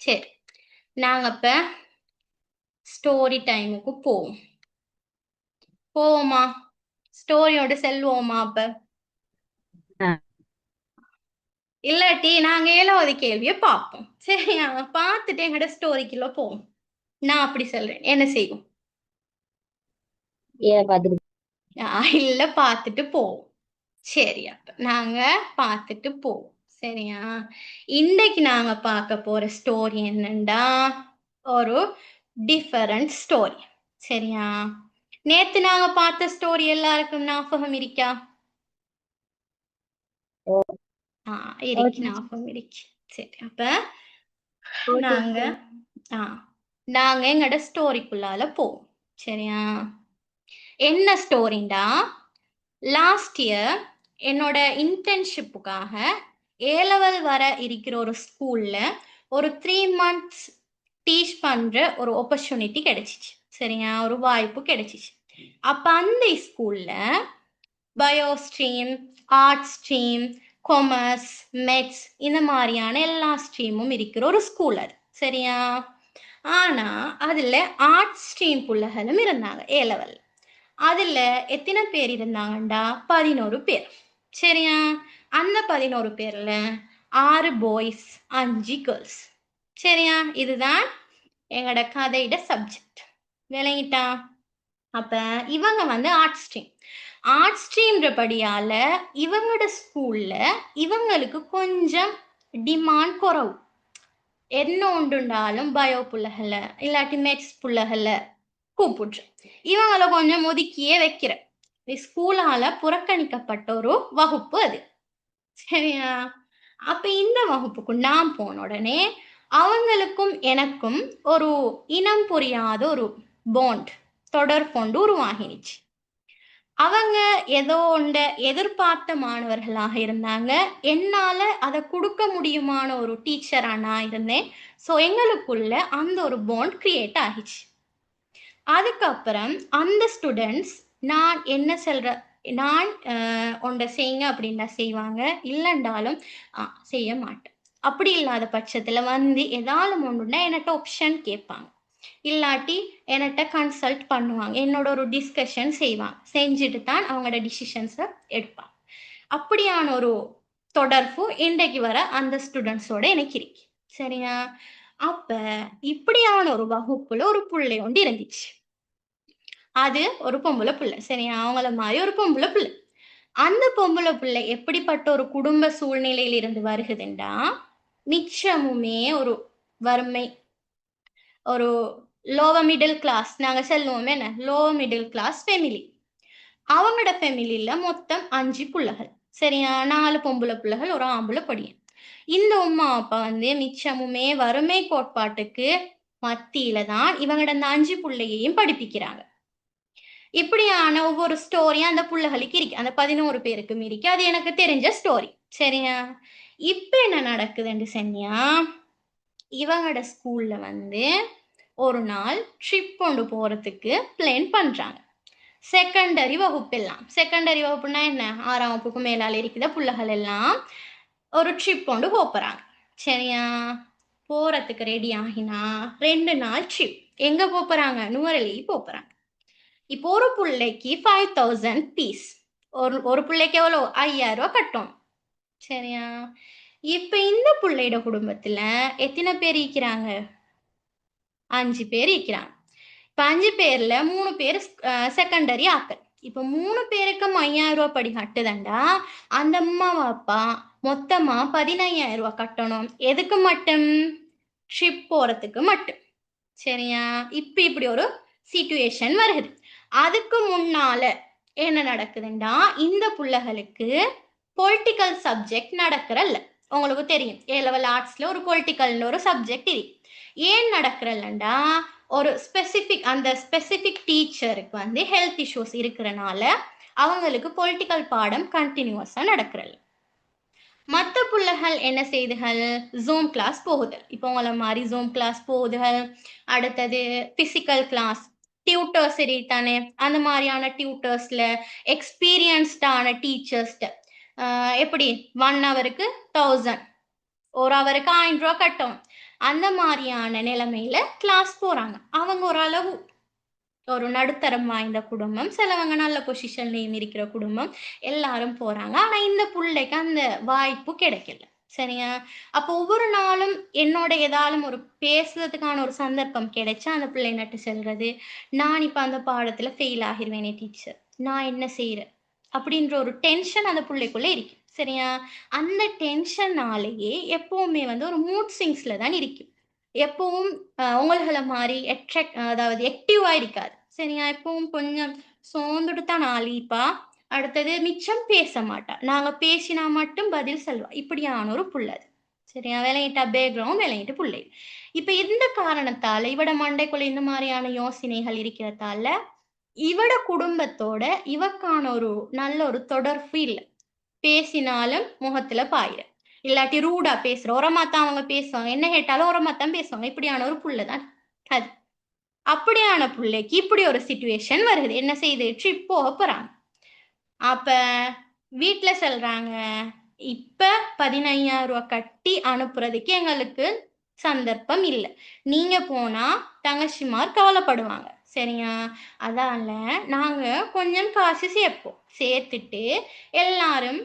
A: சரி, நாங்க இப்ப ஸ்டோரி டைமுக்கு போவோமா? ஸ்டோரியோட செல்வோமா? அப்ப இல்லாட்டி நாங்க 7வது கேள்வியை பார்ப்போம். சரியா? பார்த்துட்டு எங்கட ஸ்டோரிக்குள்ள போவோம். நான் அப்படி சொல்றேன், என்ன செய்வோம்? இல்ல, பார்த்துட்டு போவோம். சரி, அப்ப நாங்க பார்த்துட்டு போவோம். சரியா? இன்னைக்கு நாங்க பார்க்க போற ஸ்டோரி என்னண்டா, ஒரு டிஃபரண்ட் ஸ்டோரி. சரியா? நேத்து நாங்க பார்த்த ஸ்டோரி எல்லாருக்கும் ஞாபகம் இருக்கா? ஆ, இருக்கு, ஞாபகம் இருக்கு. சரி, அப்ப நாங்க ஆ நாங்க எங்கட ஸ்டோரிக்குள்ளால போவோம். சரியா? என்ன ஸ்டோரிண்டா, லாஸ்ட் இயர் என்னோட இன்டர்ன்ஷிப்புக்காக ஏலெவல் வர இருக்கிற ஒரு ஸ்கூல்ல ஒரு 3 months டீச் பண்ற ஒரு ஆப்பர்ச்சுனிட்டி கிடைச்சிச்சு. சரியா? ஒரு வாய்ப்பு கிடைச்சிச்சு. அப்ப அந்த ஸ்கூல்ல bio stream, art stream, commerce, maths இந்த மாதிரியான எல்லா ஸ்ட்ரீமும் இருக்கிற ஒரு ஸ்கூல் அது. சரியா? ஆனா அதுல ஆர்ட் ஸ்ட்ரீம் புள்ளைகளும் இருந்தாங்க ஏலெவல். அதுல எத்தனை பேர் இருந்தாங்கண்டா, 11 பேர். சரியா? அந்த 11 பேர்ல 6 பாய்ஸ், 5 கேர்ள்ஸ். சரியா? இதுதான் எங்கட கதையிட சப்ஜெக்ட். விளங்கிட்டா? அப்ப இவங்க வந்து ஆர்ட் ஸ்ட்ரீம். ஆர்ட் ஸ்ட்ரீம்ன்றபடியால இவங்களோட ஸ்கூல்ல இவங்களுக்கு கொஞ்சம் டிமாண்ட் குறவு. என்ன உண்டுண்டாலும் பயோ புள்ளகல இல்லாட்டி மெட்ஸ் புள்ளகல கூப்பிட்டு இவங்கள கொஞ்சம் ஒதுக்கியே வைக்கிற ஸ்கூலால புறக்கணிக்கப்பட்ட ஒரு வகுப்பு அது. சரியா? அப்ப இந்த வகுப்புக்கு நான் போன உடனே அவங்களுக்கும் எனக்கும் ஒரு இனம் புரியாத ஒரு பாண்ட், தொடர் கொண்டு உருவாகினுச்சு. அவங்க ஏதோ ஒண்ட எதிர்பார்த்த மாணவர்களாக இருந்தாங்க. என்னால அதை கொடுக்க முடியுமான ஒரு டீச்சரா நான் இருந்தேன். ஸோ எங்களுக்குள்ள அந்த ஒரு பாண்ட் கிரியேட் ஆகிச்சு. அதுக்கப்புறம் அந்த ஸ்டூடெண்ட்ஸ் நான் என்ன சொல்ற, நான் ஒன்றை செய்யுங்க அப்படின்னா செய்வாங்க, இல்லைண்டாலும் செய்ய மாட்டேன். அப்படி இல்லாத பட்சத்தில் வந்து ஏதாவது ஒன்றுனா என்கிட்ட ஆப்ஷன் கேட்பாங்க, இல்லாட்டி என்கிட்ட கன்சல்ட் பண்ணுவாங்க, என்னோட ஒரு டிஸ்கஷன் செய்வாங்க, செஞ்சுட்டு தான் அவங்களோட டிசிஷன்ஸை எடுப்பாங்க. அப்படியான ஒரு தொடர்பு இன்றைக்கு வர அந்த ஸ்டூடெண்ட்ஸோட எனக்கு இருக்கு. சரியா? அப்ப இப்படியான ஒரு வகுப்புல ஒரு புள்ளை ஒன்று இருந்துச்சு. அது ஒரு பொம்பளை பிள்ளை. சரியா? அவங்கள மாதிரி ஒரு பொம்பளை பிள்ளை. அந்த பொம்பளை பிள்ளை எப்படிப்பட்ட ஒரு குடும்ப சூழ்நிலையில் இருந்து வருகுதுண்டா, மிச்சமுமே ஒரு வறுமை, ஒரு லோவர் மிடில் கிளாஸ், நாங்க சொல்லுவோமே என்ன, லோவர் மிடில் கிளாஸ் ஃபேமிலி. அவங்களோட ஃபேமிலியில மொத்தம் 5 பிள்ளைகள். சரியா? 4 பொம்பளை பிள்ளைகள், ஒரு ஆம்பளை பையன். இந்த உம்மா அப்பா வந்து மிச்சமுமே வறுமை கோட்பாட்டுக்கு மத்தியில தான் இவங்களோட அந்த 5 பிள்ளையையும் படிப்பிக்கிறாங்க. இப்படியான ஒவ்வொரு ஸ்டோரியும் அந்த புள்ளைகளுக்கு இருக்கு, அந்த 11 பேருக்கும் இருக்கு. அது எனக்கு தெரிஞ்ச ஸ்டோரி. சரியா? இப்ப என்ன நடக்குதுன்னு சொன்னியா, இவங்களோட ஸ்கூல்ல வந்து ஒரு நாள் ட்ரிப் கொண்டு போறதுக்கு பிளான் பண்றாங்க. செகண்டரி வகுப்பு எல்லாம், செகண்டரி வகுப்புனா என்ன, 6ஆம் வகுப்புக்கு மேலால இருக்கிற புள்ளைகள் எல்லாம் ஒரு ட்ரிப் கொண்டு போறாங்க. சரியா? போறதுக்கு ரெடி ஆகினா 2 நாள் ட்ரிப். எங்க போறாங்க? நுவரெலி போறாங்க. இப்போ ஒரு பிள்ளைக்கு 5000 பீஸ். ஒரு பிள்ளைக்கு எவ்வளோ? 5000 ரூபா கட்டணும். சரியா? இப்ப இந்த பிள்ளையோட குடும்பத்துல எத்தனை பேர் இருக்கிறாங்க? 5 பேர் இருக்கிறாங்க. இப்ப 5 பேர்ல 3 பேர் செகண்டரி ஆக்கள். இப்ப 3 பேருக்கும் 5000 ரூபாய் படி கட்டுதண்டா, அந்த அம்மா அப்பா மொத்தமா 15000 ரூபாய் கட்டணும். எதுக்கு மட்டும்? ட்ரிப் போறதுக்கு மட்டும். சரியா? இப்ப இப்படி ஒரு சிச்சுவேஷன் வருது. அதுக்கு முன்னால என்ன நடக்குதுண்டா, இந்த புள்ளைகளுக்கு பொலிட்டிக்கல் சப்ஜெக்ட் நடக்கிறல்ல. உங்களுக்கு தெரியும், ஏ-லெவல் ஆர்ட்ஸ்ல ஒரு பொலிட்டிக்கல்னு ஒரு சப்ஜெக்ட் இருக்கு. ஏன் நடக்கிறல்லண்டா, ஒரு ஸ்பெசிஃபிக், அந்த ஸ்பெசிஃபிக் டீச்சருக்கு வந்து ஹெல்த் இஷ்யூஸ் இருக்கிறனால அவங்களுக்கு பொலிட்டிக்கல் பாடம் கண்டினியூஸா நடக்கிறல்ல. மற்ற புள்ளைகள் என்ன செய்துகள்? Zoom class போகுதல். இப்போ உங்களை மாதிரி ஜூம் கிளாஸ் போகுதுகள். அடுத்தது பிசிக்கல் கிளாஸ், டியூட்டர்ஸ் தானே, அந்த மாதிரியான டியூட்டர்ஸ்ல எக்ஸ்பீரியன்ஸ்டான டீச்சர்ஸ்ட எப்படி 1 ஹவருக்கு 1000, ஒரு ஹவருக்கு 1000 ரூபா கட்டும். அந்த மாதிரியான நிலைமையில கிளாஸ் போறாங்க. அவங்க ஓரளவு ஒரு நடுத்தரம் வாய்ந்த குடும்பம், சிலவங்க நல்ல பொசிஷன்லயும் இருக்கிற குடும்பம், எல்லாரும் போறாங்க. ஆனா இந்த புள்ளைக்கு அந்த வாய்ப்பு கிடைக்கல. சரியா? அப்போ ஒவ்வொரு நாளும் என்னோட ஏதாலும் ஒரு பேசுறதுக்கான ஒரு சந்தர்ப்பம் கிடைச்சா அந்த பிள்ளை நட்டு செல்றது, நான் இப்ப அந்த பாடத்துல ஃபெயில் ஆகிருவேனே டீச்சர், நான் என்ன செய்யறேன், அப்படின்ற ஒரு டென்ஷன் அந்த பிள்ளைக்குள்ள இருக்கு. சரியா? அந்த டென்ஷனாலேயே எப்பவுமே வந்து ஒரு மூட் ஸ்விங்ஸ்ல தான் இருக்கு. எப்பவும் உங்கள மாரி அதாவது ஆக்டிவா இருக்காது. சரியா? எப்பவும் கொஞ்சம் சோர்ந்துட்டு தான் ஆளிப்பா. அடுத்தது மிச்சம் பேச மாட்டா. நாங்க பேசினா மட்டும் பதில் சொல்வா. இப்படியான ஒரு புள்ள அது. சரியா? விளங்கிட்டா? பேக்ரவுண்ட் விளங்கிட்டு புள்ளை. இப்ப இந்த காரணத்தால இவட மண்டைக்குள்ள இந்த மாரியான யோசனைகள் இருக்கிறதால, இவட குடும்பத்தோட இவக்கான ஒரு நல்ல ஒரு தொடர்பு இல்ல. பேசினாலும் முகத்துல பாயிர. இல்லாட்டி ரூடா பேசுற. ஓரமாத்தான் அவங்க பேசுவாங்க. என்ன கேட்டாலும் ஓரமாத்தான் பேசுவாங்க. இப்படியான ஒரு புள்ள தான் அது. அப்படியான புள்ளைக்கு இப்படி ஒரு சிச்சுவேஷன் வருது. என்ன செய்யுது? ட்ரிப் போக போறாங்க. அப்ப வீட்ல சொல்றாங்க, இப்ப ரூ. 15,000 கட்டி அனுப்புறதுக்கு எங்களுக்கு சந்தர்ப்பம் இல்ல. நீங்க போனா தங்கச்சிமார் கவலைப்படுவாங்க. சரியா? அதால நாங்க கொஞ்சம் காசு சேர்ப்போம். சேர்த்துட்டு எல்லாரும்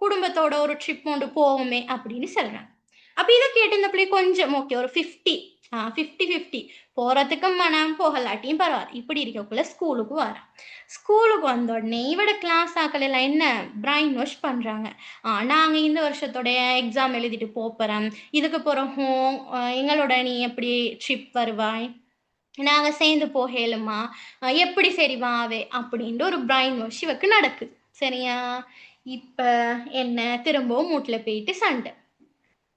A: குடும்பத்தோட ஒரு ட்ரிப் கொண்டு போவோமே அப்படின்னு சொல்றாங்க. அப்ப இத கேட்டு இந்த பிள்ளை கொஞ்சம் ஓகே ஒரு 50 போறதுக்கும் மனம் போகலாட்டியும் பரவாயில்ல. இப்படி இருக்கக்குள்ள ஸ்கூலுக்கு வரா. ஸ்கூலுக்கு வந்த உடனே இவட கிளாஸ் ஆக்கள் எல்லாம் என்ன பிரைன் வாஷ் பண்றாங்க. நாங்க இந்த வருஷத்தோட எக்ஸாம் எழுதிட்டு போறோம். இதுக்கு பிறகும் எங்களோட நீ எப்படி ட்ரிப் வருவாய்? நாங்க சேர்ந்து போகலுமா? எப்படி சரி வாவே அப்படின்ட்டு ஒரு பிரைன் வாஷ் இவக்கு நடக்குது. சரியா? இப்ப என்ன திரும்பவும் மூட்ல போயிட்டு சண்டை.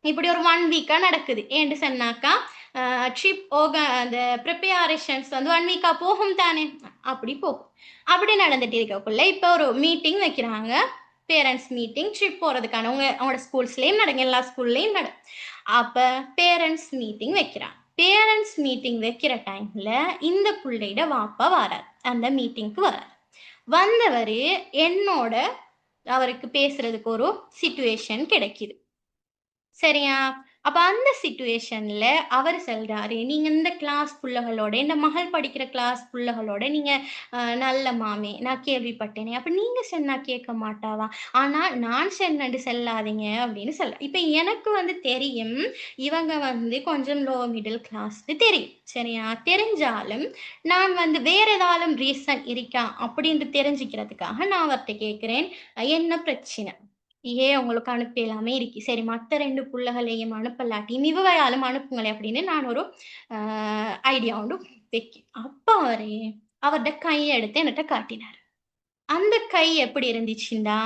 A: இப்படி ஒரு 1 வீக்கா நடக்குது. ஏன்ட்டு சொன்னாக்கா ட்ரிப் அந்த ப்ரிப்பேரேஷன்ஸ் வந்து 1 வீக்கா போகும் தானே. அப்படி போகும். அப்படி நடந்துட்டு இருக்கக்குள்ள இப்போ ஒரு மீட்டிங் வைக்கிறாங்க. பேரண்ட்ஸ் மீட்டிங் ட்ரிப் போறதுக்கான அவங்களோட ஸ்கூல்ஸ்லயும் நடக்கும். எல்லா ஸ்கூல்லையும் நடக்கும். அப்ப பேரண்ட்ஸ் மீட்டிங் வைக்கிறாங்க. பேரண்ட்ஸ் மீட்டிங் வைக்கிற டைம்ல இந்த பிள்ளையோட வாப்பா வரார். அந்த மீட்டிங்க்கு வரார். வந்தவர் என்னோட அவருக்கு பேசுறதுக்கு ஒரு சிச்சுவேஷன் கிடைக்குது. சரியா? அப்ப அந்த சிச்சுவேஷன்ல அவர் சொல்றாரு, நீங்க இந்த கிளாஸ் புள்ளைகளோட இந்த மகள் படிக்கிற கிளாஸ் புள்ளைகளோட நீங்க நல்ல மாமே நான் கேள்விப்பட்டேனே. அப்ப நீங்க சொன்னா கேட்க மாட்டாவா? ஆனா நான் சொன்னது செல்லாதீங்க அப்படின்னு சொல்ல. இப்ப எனக்கு வந்து தெரியும். இவங்க வந்து கொஞ்சம் லோ மிடில் கிளாஸ்ன்னு தெரியும். சரியா? தெரிஞ்சாலும் நான் வந்து வேற ஏதாலும் ரீசன் இருக்கா அப்படின்னு தெரிஞ்சுக்கிறதுக்காக நான் அவர்ட்ட கேட்கிறேன். என்ன பிரச்சனை? ஏன் உங்களுக்கு அனுப்ப இல்லாம இருக்கு. சரி மத்த 2 புள்ளைகளையும் அனுப்பலாட்டியும் இவவையாலும் அனுப்புங்களேன் அப்படின்னு நான் ஒரு ஐடியா ஒன்று அப்ப அவர்ட கைய எடுத்து என்கிட்ட காட்டினார். அந்த கை எப்படி இருந்துச்சுன்னா,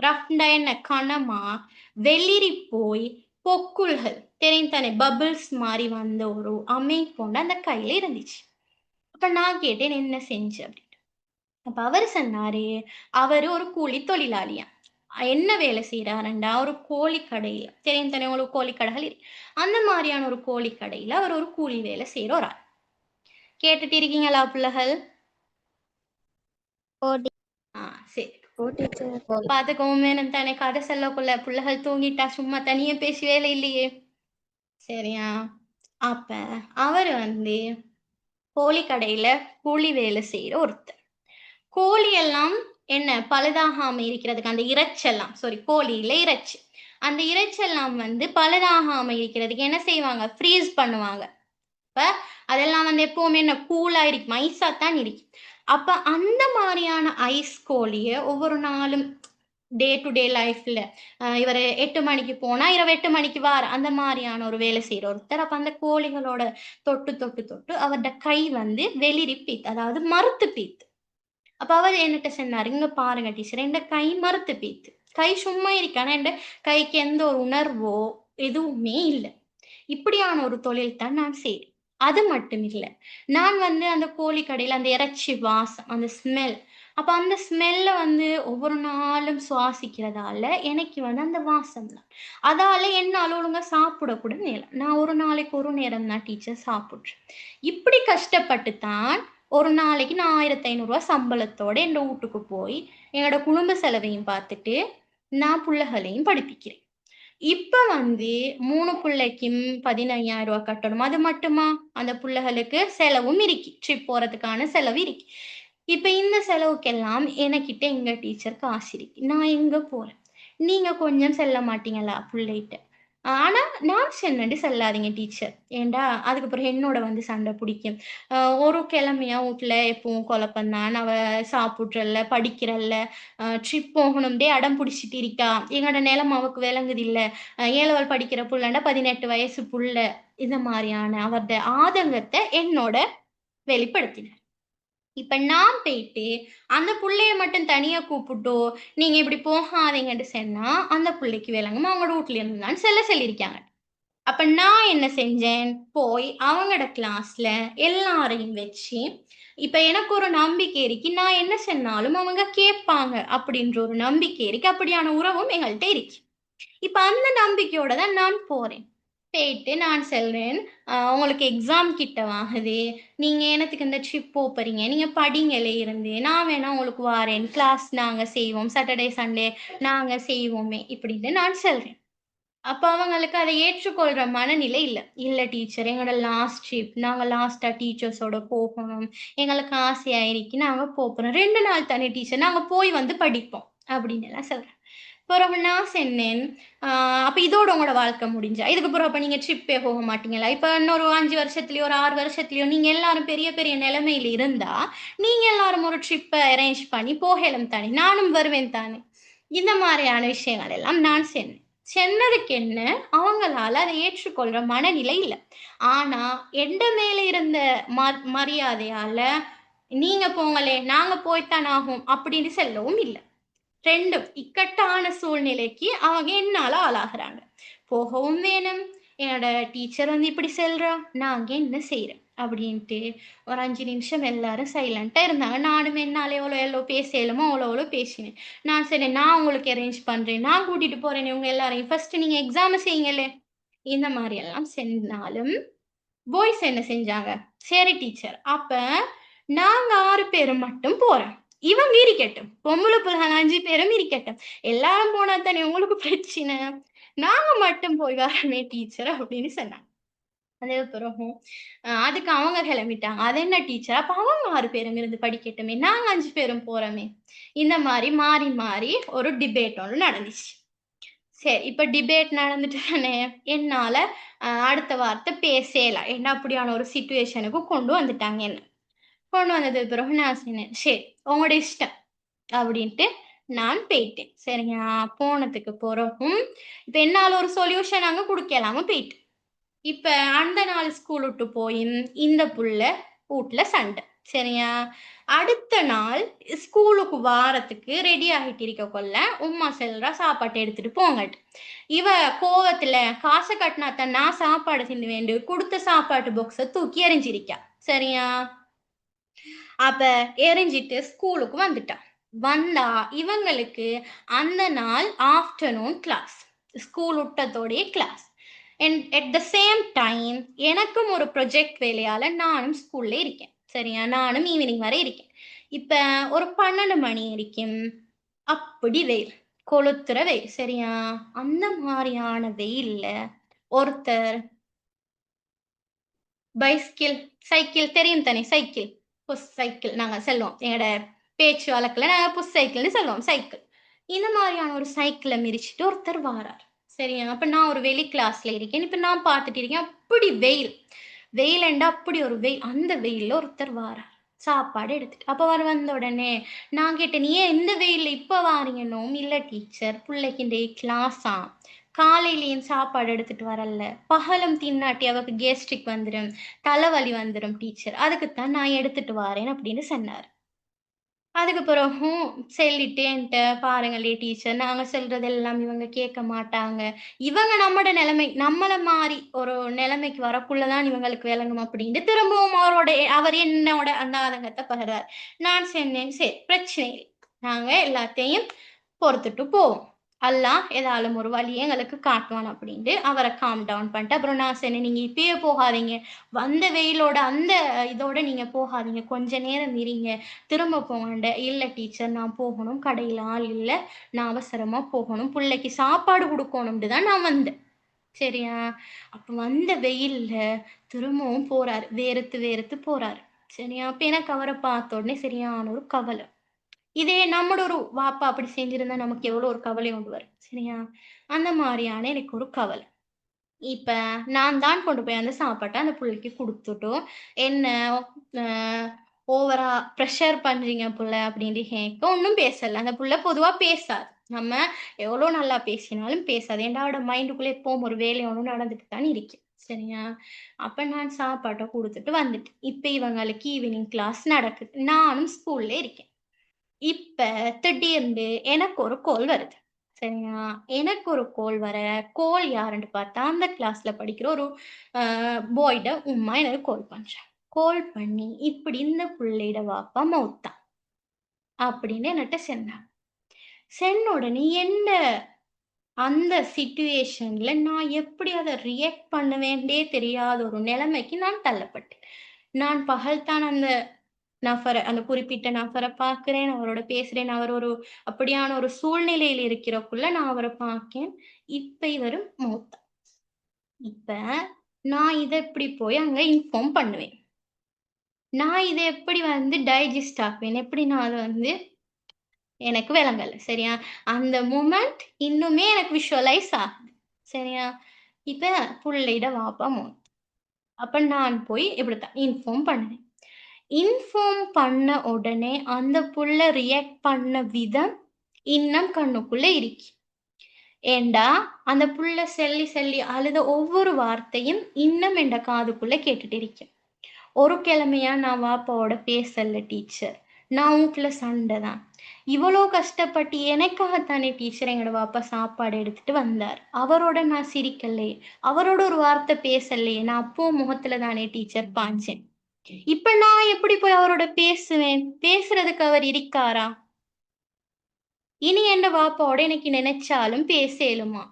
A: ரஃப்ண்டா என்ன கனமா, வெளிரி போய் பொக்குள்கள் தெரியும் தானே பபிள்ஸ் மாரி வந்த ஒரு அமைப்போண்டு அந்த கையில இருந்துச்சு. அப்ப நான் கேட்டேன் என்ன செஞ்சு அப்படின்னு. அப்ப அவர் சொன்னாரு, அவரு ஒரு கூலி தொழிலாளியா. என்ன வேலை செய்றாருண்டா, ஒரு கோழி கடையில தெரியும் தானே உங்களுக்கு கோழி கடைகள் அந்த மாதிரியான ஒரு கோழி கடையில அவர் ஒரு கூலி வேலை செய்ற ஒரு ஆள். கேட்டுட்டு இருக்கீங்களா பிள்ளைகள்?
B: ஓ
A: சரி.
B: டீச்சர்.
A: பாத்துக்கோமே தானே கதை சொல்லக்குள்ள பிள்ளைகள் தூங்கிட்டா சும்மா தனியா பேசி வேலை இல்லையே. சரியா? அப்ப அவர் வந்து கோழி கடையில கூலி வேலை செய்யற ஒருத்தர். கோழி எல்லாம் என்ன பழுதாகாம இருக்கிறதுக்கு அந்த இறைச்செல்லாம் கோழியில இறைச்சி. அந்த இறைச்செல்லாம் வந்து பழுதாகாம இருக்கிறதுக்கு என்ன செய்வாங்க? ஃப்ரீஸ் பண்ணுவாங்க. அப்ப அதெல்லாம் வந்து எப்பவுமே என்ன கூலா இருக்கு. ஐஸா தான் இருக்கு. அப்ப அந்த மாதிரியான ஐஸ் கோழிய ஒவ்வொரு நாளும் டே டு டே லைஃப்ல இவர் 8 மணிக்கு போனா இரவு 8 மணிக்கு வார அந்த மாதிரியான ஒரு வேலை செய்யற ஒருத்தர். அப்ப அந்த கோழிகளோட தொட்டு தொட்டு தொட்டு அவரோட கை வந்து வெளிரி பீத்து அதாவது மறுத்து பீத்து. அப்ப அவர் என்கிட்ட சொன்னாரு, இங்க பாருங்க டீச்சர் என் கை மறுத்து பீத்து. கை சும்மா இருக்கு. ஆனா என் கைக்கு எந்த ஒரு உணர்வோ எதுவுமே இல்லை. இப்படியான ஒரு தொழில் தான் நான் செய்றேன். அது மட்டும் இல்ல. நான் வந்து அந்த கோழி கடையில அந்த இறைச்சி வாசம், அந்த ஸ்மெல். அப்ப அந்த ஸ்மெல்ல வந்து ஒவ்வொரு நாளும் சுவாசிக்கிறதால எனக்கு வந்து அந்த வாசம் தான். அதால என்னால ஒழுங்கா சாப்பிட கூட முடியல. நான் ஒரு நாளைக்கு ஒரு நேரம் தான் டீச்சர் சாப்பிடுறேன். இப்படி கஷ்டப்பட்டு தான் ஒரு நாளைக்கு நான் ரூ. 1,500 சம்பளத்தோட என் வீட்டுக்கு போய் என்னோட குடும்ப செலவையும் பார்த்துட்டு நான் புள்ளைகளையும் படிப்பிக்கிறேன். இப்ப வந்து 3 புள்ளைக்கும் ரூ. 15,000 கட்டணும். அது மட்டுமா? அந்த புள்ளைகளுக்கு செலவும் இருக்கு. ட்ரிப் போறதுக்கான செலவு இருக்கு. இப்ப இந்த செலவுக்கெல்லாம் எனக்கிட்ட எங்க டீச்சர் காசு இருக்கு. நான் எங்க போறேன்? நீங்க கொஞ்சம் செல்ல மாட்டீங்களா புள்ளைகிட்ட? ஆனா நான் சொன்னேன்டி சொல்லாதீங்க டீச்சர். ஏன்டா அதுக்கப்புறம் என்னோட வந்து சண்டை பிடிக்கும். ஒரு கிழமையா வீட்ல எப்பவும் குழப்பம்தான். அவ சாப்பிட்றல்ல, படிக்கிறல்ல, ட்ரிப் போகணும்டே அடம் பிடிச்சிட்டு இருக்கா. எங்களோட நிலைமை அவக்கு விளங்குதில்ல. ஏலவல் படிக்கிற புள்ளண்டா 18 வயசு புள்ள. இந்த மாரியான அவர்ட ஆதங்கத்த என்னோட வெளிப்படுத்தினார். இப்ப நான் போயிட்டு அந்த புள்ளைய மட்டும் தனியா கூப்பிட்டோ, நீங்க இப்படி போகாதீங்கன்னு சொன்னா, அந்த புள்ளைக்கு விளங்கும். அவங்களோட வீட்ல இருந்து தான் சொல்லியிருக்காங்க. அப்ப நான் என்ன செஞ்சேன், போய் அவங்களோட கிளாஸ்ல எல்லாரையும் வச்சு, இப்ப எனக்கு ஒரு நம்பிக்கை இருக்கு. நான் என்ன சொன்னாலும் அவங்க கேட்பாங்க அப்படின்ற ஒரு நம்பிக்கை இருக்கு. அப்படியான உறவும் எங்கள்ட்ட இருக்கு. இப்ப அந்த நம்பிக்கையோட தான் நான் போறேன். போயிட்டு நான் சொல்றேன், உங்களுக்கு எக்ஸாம் கிட்ட வாகுது. நீங்க என்னத்துக்கு இந்த ட்ரிப் போறீங்க? நீங்க படிங்களே இருந்து. நான் வேணா உங்களுக்கு வாரேன். கிளாஸ் நாங்க செய்வோம். சாட்டர்டே, சண்டே நாங்க செய்வோமே இப்படின்னு நான் சொல்றேன். அப்ப அவங்களுக்கு அதை ஏற்றுக்கொள்ற மனநிலை இல்ல. இல்ல டீச்சர் எங்களோட லாஸ்ட் ட்ரிப். நாங்க லாஸ்ட்டா டீச்சர்ஸோட போகணும். எங்களுக்கு ஆசையா இருக்கு. நாங்க போறோம். 2 நாள் தானே டீச்சர். நாங்க போய் வந்து படிப்போம். அப்படின்னு எல்லாம் சொல்றேன். பிறகு நான் சொன்னேன், அப்ப இதோட உங்களோட வாழ்க்கை முடிஞ்சா? இதுக்கப்புறம் அப்ப நீங்க ட்ரிப்பே போக மாட்டீங்களா? இப்ப இன்னொரு 5 வருஷத்துலயோ, ஒரு 6 வருஷத்துலயோ நீங்க எல்லாரும் பெரிய பெரிய நிலைமையில இருந்தா, நீங்க எல்லாரும் ஒரு ட்ரிப்ப அரேஞ்ச் பண்ணி போகலாம் தானே! நானும் வருவேன் தானே! இந்த மாரியான விஷயங்கள் எல்லாம் நான் சொன்னேன். சொன்னதுக்கு என்ன, அவங்களால அதை ஏற்றுக்கொள்ற மனநிலை இல்ல. ஆனா, என்ட மேல இருந்த மரியாதையால, "நீங்க போங்களே, நாங்க போய்த்தான் ஆகும்" அப்படின்னு சொல்லவும் இல்ல. 2ம் இக்கட்டான சூழ்நிலைக்கு அவங்க என்னால ஆளாகுறாங்க. போகவும் வேணும். என்னோட டீச்சர் வந்து இப்படி சொல்றா. நாங்க என்ன செய்றேன்? அப்படின்ட்டு ஒரு 5 நிமிஷம் எல்லாரும் சைலன்ட்டா இருந்தாங்க. நானும் என்னால எவ்வளோ எவ்வளோ பேச இயலுமோ அவ்வளோ அவ்வளோ பேசினேன். நான் சொன்னேன், "நான் உங்களுக்கு அரேஞ்ச் பண்றேன். நான் கூட்டிட்டு போறேனே உங்க எல்லாரையும். ஃபர்ஸ்ட் நீங்க எக்ஸாம செய்யுங்களே." இந்த மாரி எல்லாம் சொன்னாலும், பாய்ஸ் என்ன செஞ்சாங்க? "சரி டீச்சர். அப்ப நாங்க 6 பேரும் மட்டும் போறோம். இவங்க இருக்கட்டும். பொம்பள புள்ளைங்க 5 பேரும் இருக்கட்டும். எல்லாரும் போனா தானே உங்களுக்கு பிரச்சனை. நாங்க மட்டும் போய் வரோமே டீச்சர்" அப்படின்னு சொன்னாங்க. அதுக்கு பிறகும் அதுக்கு அவங்க கிளம்பிட்டாங்க. "அது என்ன டீச்சர்? அப்ப அவங்க 6 பேரும் இருந்து படிக்கட்டுமே. நாங்க 5 பேரும் போறோமே." இந்த மாரி மாறி மாறி ஒரு டிபேட் ஒண்ணு நடந்துச்சு. சரி, இப்ப டிபேட் நடந்துட்டு தானே, என்னால அடுத்த வார்த்தை பேசல. ஏன்னா அப்படியான ஒரு சிச்சுவேஷனுக்கு கொண்டு வந்துட்டாங்க என்ன. கொண்டு வந்ததுக்கு பிறகு நான் சொன்னேன், "சரி, உங்களோட இஷ்டம்" அப்படின்ட்டு நான் போயிட்டேன். சரிங்களா? போனதுக்கு பிறகும் இப்ப என்னால ஒரு சொல்யூஷன் அங்க குடுக்கலாம போயிட்டு. இப்ப அந்த நாள் ஸ்கூல் விட்டு போயும் இந்த புள்ள வீட்ல சண்டை. சரியா? அடுத்த நாள் ஸ்கூலுக்கு வாரத்துக்கு ரெடி ஆகிட்டு இருக்கக்குள்ள, உம்மா சொல்றா சாப்பாட்ட எடுத்துட்டு போங்கட்டு. இவ கோவத்துல காச கட்டினா தான் நான் சாப்பாடு தின்னுவேன்டு குடுத்த சாப்பாட்டு பாக்ஸ தூக்கி எறிஞ்சிருக்கா. சரியா? அப்ப எறிஞ்சிட்டு ஸ்கூலுக்கு வந்துட்டா. வந்தா இவங்களுக்கு அந்த நாள் ஆஃப்டர்நூன் கிளாஸ். ஸ்கூல் விட்டதோடயே class. At the same time எனக்கும் ஒரு ப்ரொஜெக்ட் வேலையால நானும் ஸ்கூல்ல இருக்கேன். சரியா? நானும் ஈவினிங் வரை இருக்கேன். இப்ப ஒரு 12 மணி வரைக்கும் அப்படி வெயில். கொளுத்துற வெயில். சரியா? அந்த மாரியான வெயில்ல ஒருத்தர் பைஸ்கில், சைக்கிள் தெரியும் தானே சைக்கிள். புஷ் சைக்கிள் நாங்க சொல்லுவோம். எங்களோட பேச்சு வழக்குல நாங்க புஷ் சைக்கிள்ன்னு சொல்லுவோம். சைக்கிள். இந்த மாரியான ஒரு சைக்கிள மிதிச்சுட்டு ஒருத்தர் வாரார். சரியா? அப்ப நான் ஒரு வெளி கிளாஸ்ல இருக்கேன். இப்ப நான் பார்த்துட்டு இருக்கேன். அப்படி வெயில். வெயிலண்டா அப்படி ஒரு வெயில். அந்த வெயில்ல ஒருத்தர் வாரார். சாப்பாடு எடுத்துட்டு. அப்ப அவர் வந்த உடனே நான் கேட்டேன், "ஏன் இந்த வெயில்ல இப்ப வாரீங்கன்னவும்?" "இல்ல டீச்சர், புள்ளைக்கு இன்றைய கிளாஸாம். காலையிலேயும் சாப்பாடு எடுத்துட்டு வரல. பகலும் தின்னாட்டி அவக்கு கேஸ்ட்ரிக் வந்துரும். தலைவலி வந்துரும் டீச்சர். அதுக்குத்தான் நான் எடுத்துட்டு வாரேன்" அப்படின்னு சொன்னாரு. அதுக்கு பிறகும் சொல்லிட்டு என்ட்ட பாருங்களே டீச்சர், நாங்க சொல்றதெல்லாம் இவங்க கேட்க மாட்டாங்க. இவங்க நம்மட நிலைமை நம்மள மாரி ஒரு நிலைமைக்கு வரக்குள்ள தான் இவங்களுக்கு விளங்கும் அப்படின்னு திரும்பவும் அவர் என்னோட அந்த ஆதங்கத்த பகிர்றார். நான் சொன்னேன், "சரி பிரச்சனை இல்ல. நாங்க எல்லாத்தையும் பொறுத்துட்டு போவோம். அல்லாஹ் ஏதாலும் ஒரு வழிய எங்களுக்கு காட்டுவான்" அப்படின்ட்டு அவர காம் டவுன் பண்ணிட்டு, அப்புறம் நான் சொன்னேன், "நீங்க இப்பயே போகாதீங்க. வந்த வெயிலோட அந்த இதோட நீங்க போகாதீங்க. கொஞ்ச நேரம் இருங்க. திரும்ப போங்கண்ட." "இல்ல டீச்சர் நான் போகணும். கடையில ஆள் இல்ல. நான் அவசரமா போகணும். புள்ளைக்கு சாப்பாடு குடுக்கணும்ட்டு தான் நான் வந்தேன்." சரியா? அப்ப வந்த வெயில்ல திரும்பவும் போறாரு. வேர்த்து வேர்த்து போறாரு. சரியா? அப்ப எனக்கு அவர பார்த்த உடனே சரியான ஒரு கவல. இதே நம்மட ஒரு வாப்பா அப்படி செஞ்சிருந்தா நமக்கு எவ்வளோ ஒரு கவலை கொண்டு வரும். சரியா? அந்த மாரியான எனக்கு ஒரு கவல. இப்ப நான் தான் கொண்டு போய் அந்த சாப்பாட்ட அந்த புள்ளைக்கு குடுத்துட்டோம். என்ன ஓவரா ப்ரெஷர் பண்றீங்க புள்ள அப்படின்னு கேட்க ஒண்ணும் பேசல. அந்த புள்ள பொதுவா பேசாது. நம்ம எவ்வளோ நல்லா பேசினாலும் பேசாது. ஏன்டா அவட மைண்டுக்குள்ள எப்பவும் ஒரு வேலை ஒண்ணு நடந்துட்டு தான் இருக்கு. சரியா? அப்ப நான் சாப்பாட்ட குடுத்துட்டு வந்துட்டேன். இப்ப இவங்களுக்கு ஈவினிங் கிளாஸ் நடக்குது. நானும் ஸ்கூல்ல இருக்கேன். இப்ப திடீர்னு எனக்கு ஒரு கால் வருது. சரியா? எனக்கு ஒரு கால் வர, கால் யாருன்னு பார்த்தா, அந்த கிளாஸ்ல படிக்கிற ஒரு அ பாய்ட உம்மா எனக்கு கால் பண்றாங்க. கால் பண்ணி, "இப்படி இந்த புள்ளையோட வாப்பா மௌத்தாம்" அப்படின்னு என்னட்ட சொன்னாங்க. சொன்ன உடனே என்ன அந்த சிச்சுவேஷன்ல நான் எப்படி அத ரியாக்ட் பண்ணுவேன்னே தெரியாத ஒரு நிலைமைக்கு நான் தள்ளப்பட்டேன். நான் பகல் தான் அந்த அந்த குறிப்பிட்ட நபர பார்க்கிறேன். அவரோட பேசுறேன். அவர் ஒரு அப்படியான ஒரு சூழ்நிலையில இருக்கிறக்குள்ள நான் அவர பார்க்கேன். இப்ப இவரு மௌத்தா. இப்ப நான் இத எப்படி போய் அங்க இன்ஃபார்ம் பண்ணுவேன்? நான் இத எப்படி டைஜஸ்ட் ஆக்குவேன்? எப்படி நான் அத எனக்கு விளங்கல. சரியா? அந்த மொமெண்ட் இன்னுமே எனக்கு விஷுவலைஸ் ஆகுது. சரியா? இப்ப புள்ளையோட வாப்பா மௌத். அப்ப நான் போய் இப்படித்தான் இன்ஃபார்ம் பண்ணுவேன். இன்ஃபார்ம் பண்ண உடனே அந்த புள்ள ரியாக்ட் பண்ண விதம் இன்னும் கண்ணுக்குள்ள இருக்கு. ஏன்டா அந்த புள்ள சொல்லி சொல்லி அழுத ஒவ்வொரு வார்த்தையும் இன்னும் என் காதுக்குள்ள கேட்டுட்டு இருக்கு. ஒரு கிழமையா நான் வாப்பாவோட பேசல டீச்சர். நான் வீட்ல சண்டை தான். இவ்வளோ கஷ்டப்பட்டு எனக்காகத்தானே டீச்சர் எங்களோட வாப்பா சாப்பாடு எடுத்துட்டு வந்தார். அவரோட நான் சிரிக்கலையே, அவரோட ஒரு வார்த்தை பேசலையே, நான் அப்போ முகத்துல தானே டீச்சர் பாய்ஞ்சேன். இப்ப நான் எப்படி போய் அவரோட பேசுவேன்? பேசுறதுக்கு அவர் இருக்காரா? இனி என் வாப்பாவோட எனக்கு நினைச்சாலும் பேசேலுமா?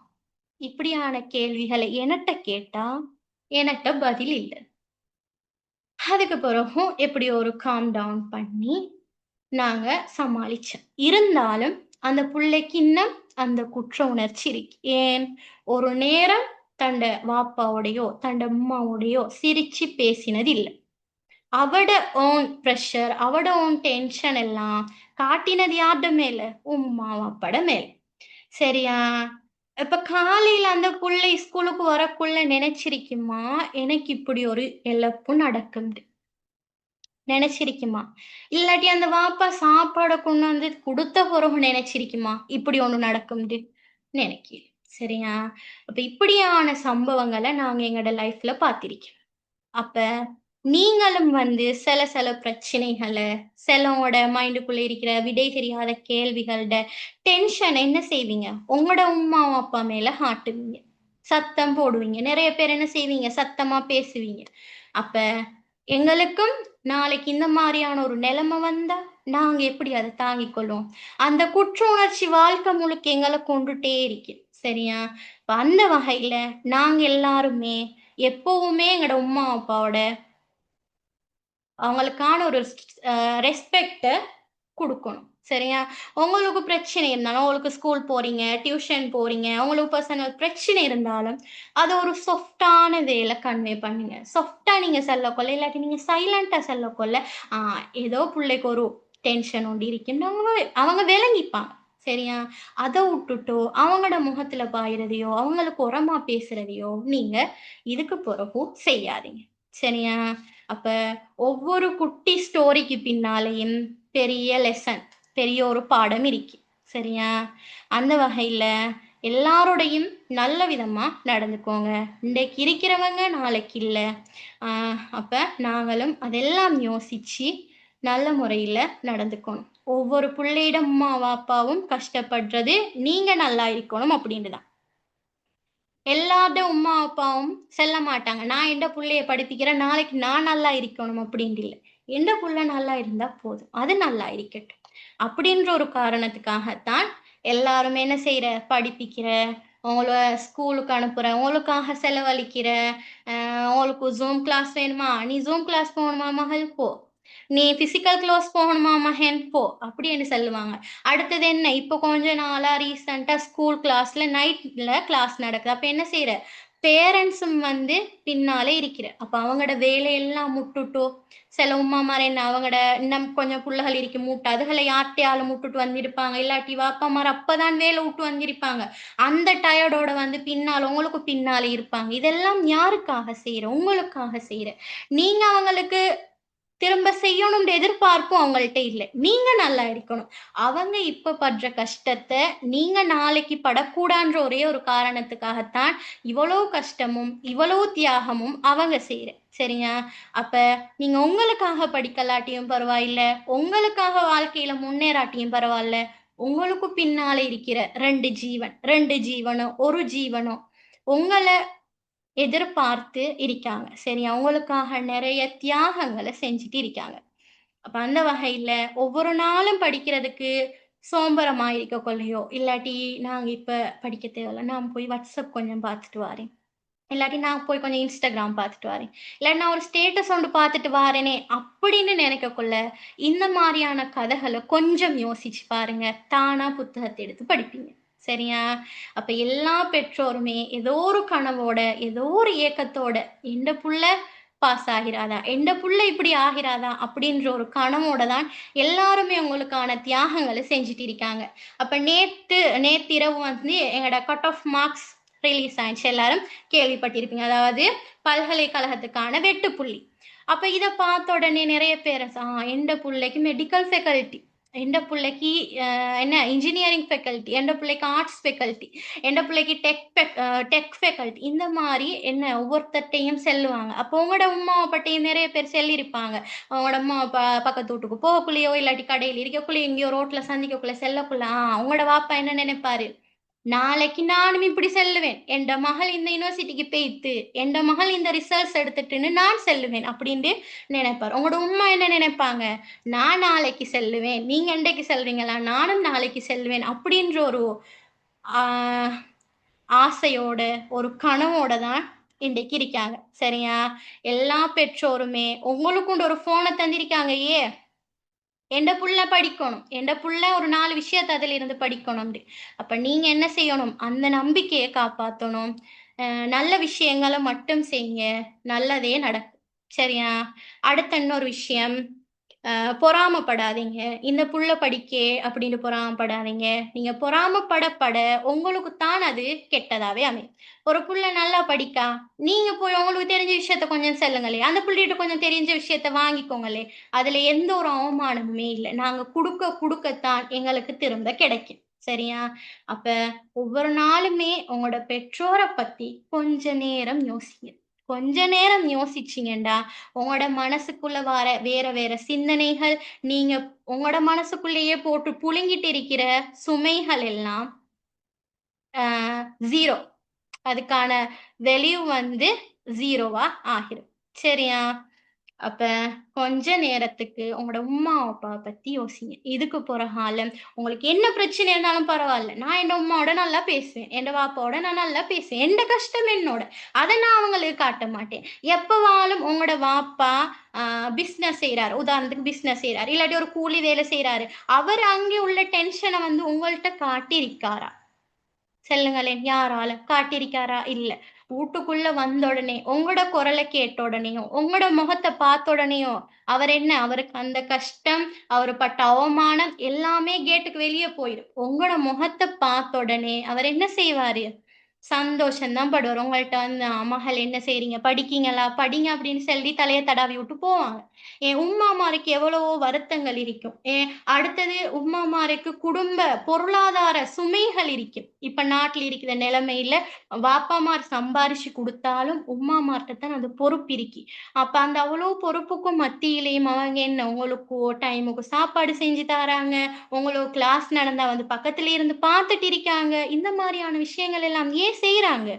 A: இப்படியான கேள்விகளை எனட்ட கேட்டா, எனட்ட பதில் இல்ல. அதுக்கு பிறகும் எப்படியோ ஒரு காம் டவுன் பண்ணி நாங்க சமாளிச்சோம். இருந்தாலும் அந்த புள்ளைக்கு இன்னும் அந்த குற்ற உணர்ச்சி இருக்கு. ஏன்? ஒரு நேரம் தன்ட வாப்பாவோடையோ, தன்ட அம்மாவோடையோ சிரிச்சு பேசினது இல்ல. அவட ஓன் பிரஷர், அவட ஓன் டென்ஷன் எல்லாம் காட்டினது யார்ட மேல? உம்மா, அப்பாட மேல. சரியா? இப்ப காலையில அந்த புள்ளை ஸ்கூலுக்கு வரக்குள்ள நினைச்சிருக்குமா, எனக்கு இப்படி ஒரு இழப்பு நடக்கும்னு. நினைச்சிருக்குமா? இல்லாட்டி அந்த வாப்பா சாப்பாட கொண்டு குடுத்த பிறகு நினைச்சிருக்குமா? இப்படி ஒண்ணு நடக்கும்னு. நினைக்கல. சரியா? அப்ப இப்படியான சம்பவங்கள நாங்க எங்கட லைஃப்ல பார்த்திருக்கோம். அப்ப நீங்களும் சில சில பிரச்சனைகள, சிலவோட மைண்டுக்குள்ள இருக்கிற விடை தெரியாத கேள்விகளோட டென்ஷன் என்ன செய்வீங்க? உங்களோட உம்மா, அப்பா மேல காட்டுவீங்க. சத்தம் போடுவீங்க. நெறைய பேர் என்ன செய்வீங்க? சத்தமா பேசுவீங்க. அப்ப எங்களுக்கும் நாளைக்கு இந்த மாரியான ஒரு நிலைமை வந்தா, நாங்க எப்படி அத தாங்கிக் கொள்வோம்? அந்த குற்ற உணர்ச்சி வாழ்க்கை முழுக்க எங்கள கொண்டுட்டே இருக்கு. சரியா? அப்ப அந்த வகையில நாங்க எல்லாருமே எப்பவுமே எங்கட உம்மா, அப்பாவோட அவங்களுக்கான ஒரு ரெஸ்பெக்ட்ட குடுக்கணும். சரியா? உங்களுக்கு பிரச்சனை இருந்தாலும், உங்களுக்கு ஸ்கூல் போறீங்க, டியூஷன் போறீங்க, உங்களுக்கு பர்சனல் பிரச்சனை இருந்தாலும், அத ஒரு சாஃப்ட்டான வேல கன்வே பண்ணுங்க. சாஃப்ட்டா நீங்க சொல்லக்கொள்ள, இல்லாட்டி நீங்க சைலன்ட்டா சொல்லக்கொள்ள, ஆ ஏதோ புள்ளைக்கு ஒரு டென்ஷன் ஒண்டி இருக்குன்னு அவங்க விளங்கிப்பாங்க. சரியா? அத உட்டுட்டு, அவங்களோட முகத்துல பாயிறதையோ, அவங்களுக்கு உரமா பேசுறதையோ, நீங்க இதுக்கு பிறகு செய்யாதீங்க. சரியா? அப்ப ஒவ்வொரு குட்டி ஸ்டோரிக்கு பின்னாலயும் பெரிய லெசன், பெரிய ஒரு பாடம் இருக்கு. சரியா? அந்த வகையில எல்லாரோடையும் நல்ல விதமா நடந்துக்கோங்க. இன்றைக்கு இருக்கிறவங்க நாளைக்கு இல்ல. அப்ப நாங்களும் அதெல்லாம் யோசிச்சு நல்ல முறையில நடந்துக்கணும். ஒவ்வொரு புள்ளையிட அம்மா, அப்பாவும் கஷ்டப்படுறது நீங்க நல்லா இருக்கணும் அப்படின்ட்டு தான். எல்லார்ட உம்மா, அப்பாவும் செல்ல மாட்டாங்க. நான் எந்த புள்ளைய படிப்பிக்கிறேன், நாளைக்கு நான் நல்லா இருக்கணும் அப்படின்ட்டு இல்ல. எந்த புள்ள நல்லா இருந்தா போதும். அது நல்லா இருக்கட்டும். அப்படின்ற ஒரு காரணத்துக்காகத்தான் எல்லாருமே என்ன செய்ற? படிப்பிக்கிற, உங்கள ஸ்கூலுக்கு அனுப்புற, உங்களுக்காக செலவழிக்கிற, உங்களுக்கு ஜூம் கிளாஸ் வேணுமா? நீ ஜூம் கிளாஸ் போகணுமா மகள்? போ. நீ பிசிக்கல் கிளாஸ் போகணுமா மகன்? போ. அப்படின்னு சொல்லுவாங்க. அடுத்தது என்ன? இப்போ கொஞ்ச நாளா ரீசென்ட்டா ஸ்கூல் கிளாஸ்ல நைட்ல கிளாஸ் நடக்குது. அப்ப என்ன செய்ற? பேரண்ட்ஸும் வந்து பின்னாலே இருக்கிற அப்ப அவங்களோட வேலையெல்லாம் முட்டுட்டோ சில உமாமார் என்ன அவங்களோட இன்னும் கொஞ்சம் புள்ளைகள் இருக்கு மூட்டை அதுகளை யார்ட்டையாலும் முட்டுட்டு வந்திருப்பாங்க இல்லாட்டி வாப்பாமார் அப்பதான் வேலை விட்டு வந்திருப்பாங்க அந்த டயர்டோட வந்து பின்னால் உங்களுக்கு பின்னாலே இருப்பாங்க இதெல்லாம் யாருக்காக செய்யற உங்களுக்காக செய்யற நீங்க அவங்களுக்கு திரும்ப செய்யணும்ன்ற எதிர்பார்ப்பும் அவங்கள்ட்ட இல்லை நீங்க நல்லா இருக்கணும் அவங்க இப்ப படுற கஷ்டத்தை நீங்க நாளைக்கு படக்கூடான்ற ஒரே ஒரு காரணத்துக்காகத்தான் இவ்வளவு கஷ்டமும் இவ்வளவு தியாகமும் அவங்க செய்யற சரியா அப்ப நீங்க உங்களுக்காக படிக்கலாட்டியும் பரவாயில்ல உங்களுக்காக வாழ்க்கையில முன்னேறாட்டியும் பரவாயில்ல உங்களுக்கு பின்னால இருக்கிற ரெண்டு ஜீவனோ ஒரு ஜீவனோ உங்களை எதிர்பார்த்து இருக்காங்க சரி அவங்களுக்காக நிறைய தியாகங்களை செஞ்சுட்டு இருக்காங்க அப்ப அந்த வகையில ஒவ்வொரு நாளும் படிக்கிறதுக்கு சோம்பரமா இருக்க கொள்ளையோ இல்லாட்டி நாங்க இப்ப படிக்க தேவையில்ல நான் போய் வாட்ஸ்அப் கொஞ்சம் பார்த்துட்டு வரேன் இல்லாட்டி நான் போய் கொஞ்சம் இன்ஸ்டாகிராம் பார்த்துட்டு வரேன் இல்லாட்டி நான் ஒரு ஸ்டேட்டஸ் ஒன்று பார்த்துட்டு வரேனே அப்படின்னு நினைக்கக்குள்ள இந்த மாதிரியான கதைகளை கொஞ்சம் யோசிச்சு பாருங்க தானா புத்தகத்தை எடுத்து படிப்பீங்க சரியா அப்ப எல்லா பெற்றோருமே ஏதோ ஒரு கனவோட ஏதோ ஒரு ஏக்கத்தோட எந்த புள்ள பாஸ் ஆகிறாதா எந்த புள்ள இப்படி ஆகிறாதா அப்படின்ற ஒரு கனவோட தான் எல்லாருமே உங்களுக்கான தியாகங்களை செஞ்சுட்டு இருக்காங்க அப்ப நேத்திரவு வந்து எங்களோட கட் ஆஃப் மார்க்ஸ் ரிலீஸ் ஆயிடுச்சு எல்லாரும் கேள்விப்பட்டிருப்பீங்க அதாவது பல்கலைக்கழகத்துக்கான வெட்டுப்புள்ளி அப்ப இதை பார்த்த உடனே நிறைய பேர் எந்த பிள்ளைக்கு மெடிக்கல் ஃபேக்கல்ட்டி எந்த பிள்ளைக்கு என்ன இன்ஜினியரிங் ஃபேக்கல்ட்டி எந்த பிள்ளைக்கு ஆர்ட்ஸ் ஃபேக்கல்ட்டி எந்த பிள்ளைக்கு டெக் ஃபேக்கல்ட்டி இந்த மாதிரி என்ன ஒவ்வொருத்தையும் செல்லுவாங்க அப்போ உங்களோட உமாவை பட்டையும் நிறைய பேர் செல்லிருப்பாங்க அவங்களோட அம்மா பக்கத்து வீட்டுக்கு போகக்குள்ளேயோ இல்லாட்டி கடையில் இருக்கக்குள்ளேயோ எங்கேயோ ரோட்ல சந்திக்கக்குள்ள செல்லக்குள்ள அவங்களோட வாப்பா என்ன நினைப்பாரு நாளைக்கு நானும் இப்படி செல்லுவேன் என்ற மகள் இந்த யூனிவர்சிட்டிக்கு போய்த்து என்ற மகள் இந்த ரிசல்ட்ஸ் எடுத்துட்டுன்னு நான் செல்லுவேன் அப்படின்னு நினைப்பார் உங்களோட உண்மை என்ன நினைப்பாங்க நான் நாளைக்கு செல்லுவேன் நீங்க என்றைக்கு செல்றீங்களா நானும் நாளைக்கு செல்லுவேன் அப்படின்ற ஒரு ஆசையோட ஒரு கனவோட தான் இன்றைக்கு இருக்காங்க சரியா எல்லா பெற்றோருமே உங்களுக்கும் ஒரு போனை தந்திருக்காங்க எந்த புள்ள படிக்கணும் எந்த புள்ள ஒரு 4 விஷயத்தை அதுல இருந்து படிக்கணும் அப்ப நீங்க என்ன செய்யணும் அந்த நம்பிக்கையை காப்பாற்றணும் நல்ல விஷயங்களை மட்டும் செய்யுங்க நல்லதே நடக்கும் சரியா அடுத்த இன்னொரு விஷயம் பொறாமப்படாதீங்க இந்த புள்ள படிக்கே அப்படின்னு பொறாமப்படாதீங்க நீங்க பொறாமப்படப்பட உங்களுக்கு தான் அது கெட்டதாவே அமையும் ஒரு புள்ள நல்லா படிக்கா நீங்க போய் உங்களுக்கு தெரிஞ்ச விஷயத்த கொஞ்சம் செல்லுங்களே அந்த புள்ளிட்ட கொஞ்சம் தெரிஞ்ச விஷயத்த வாங்கிக்கோங்களே அதுல எந்த ஒரு அவமானமுமே இல்லை நாங்க கொடுக்கத்தான் எங்களுக்கு திரும்ப கிடைக்கும் சரியா அப்ப ஒவ்வொரு நாளுமே உங்களோட பெற்றோரை பத்தி கொஞ்ச நேரம் யோசிங்க கொஞ்ச நேரம் யோசிச்சிங்கண்டா உங்களோட மனசுக்குள்ள வர வேற சிந்தனைகள் நீங்க உங்களோட மனசுக்குள்ளேயே போட்டு புழுங்கிட்டு இருக்கிற சுமைகள் எல்லாம் ஜீரோ அதுக்கான வெளிவு வந்து ஜீரோவா ஆகிரும் சரியா அப்ப கொஞ்ச நேரத்துக்கு உங்களோட உமா அப்பா பத்தி யோசிங்க இதுக்கு போற காலம் உங்களுக்கு என்ன பிரச்சனை இருந்தாலும் பரவாயில்ல நான் என் உமாவோட நல்லா பேசுவேன் என் வாப்பாவோட நான் நல்லா பேசுவேன் எந்த கஷ்டம் என்னோட அதை நான் அவங்களுக்கு காட்ட மாட்டேன் எப்பவாலும் உங்களோட வாப்பா பிஸ்னஸ் செய்யறாரு உதாரணத்துக்கு பிஸ்னஸ் செய்யறாரு இல்லாட்டி ஒரு கூலி வேலை செய்யறாரு அவர் அங்கே உள்ள டென்ஷனை வந்து உங்கள்கிட்ட காட்டியிருக்காரா செல்லுங்களேன் யாரால காட்டியிருக்காரா இல்ல வீட்டுக்குள்ள வந்த உடனே உங்களோட குரலை கேட்ட உடனேயும் உங்களோட முகத்தை பார்த்த உடனேயும் அவர் என்ன அவருக்கு அந்த கஷ்டம் அவர் பட்ட அவமானம் எல்லாமே கேட்டுக்கு வெளியே போயிடும் உங்களோட முகத்தை பார்த்த உடனே அவர் என்ன செய்வாரு சந்தோஷம்தான் படுவார் உங்கள்கிட்ட வந்து மகள் என்ன செய்றீங்க படிக்கீங்களா படிங்க அப்படின்னு சொல்லி தலையை தடாவி விட்டு போவாங்க என் உம்மாமாருக்கு எவ்வளவோ வருத்தங்கள் இருக்கும் அடுத்தது உம்மாமாருக்கு குடும்ப பொருளாதார சுமைகள் இருக்கும் இப்ப நாட்டில் இருக்கிற நிலைமையில வாப்பாமார் சம்பாரிச்சு கொடுத்தாலும் உம்மாமார்கிட்ட தான் அந்த பொறுப்பு இருக்கு அப்ப அந்த அவ்வளவு பொறுப்புக்கும் மத்தியிலையும் அவங்க என்ன உங்களுக்கு டைமுக்கு சாப்பாடு செஞ்சு தராங்க உங்களுக்கு கிளாஸ் நடந்தா வந்து பக்கத்துல இருந்து பார்த்துட்டு இருக்காங்க இந்த மாதிரியான விஷயங்கள் எல்லாம் ஏன் செய்யறாங்க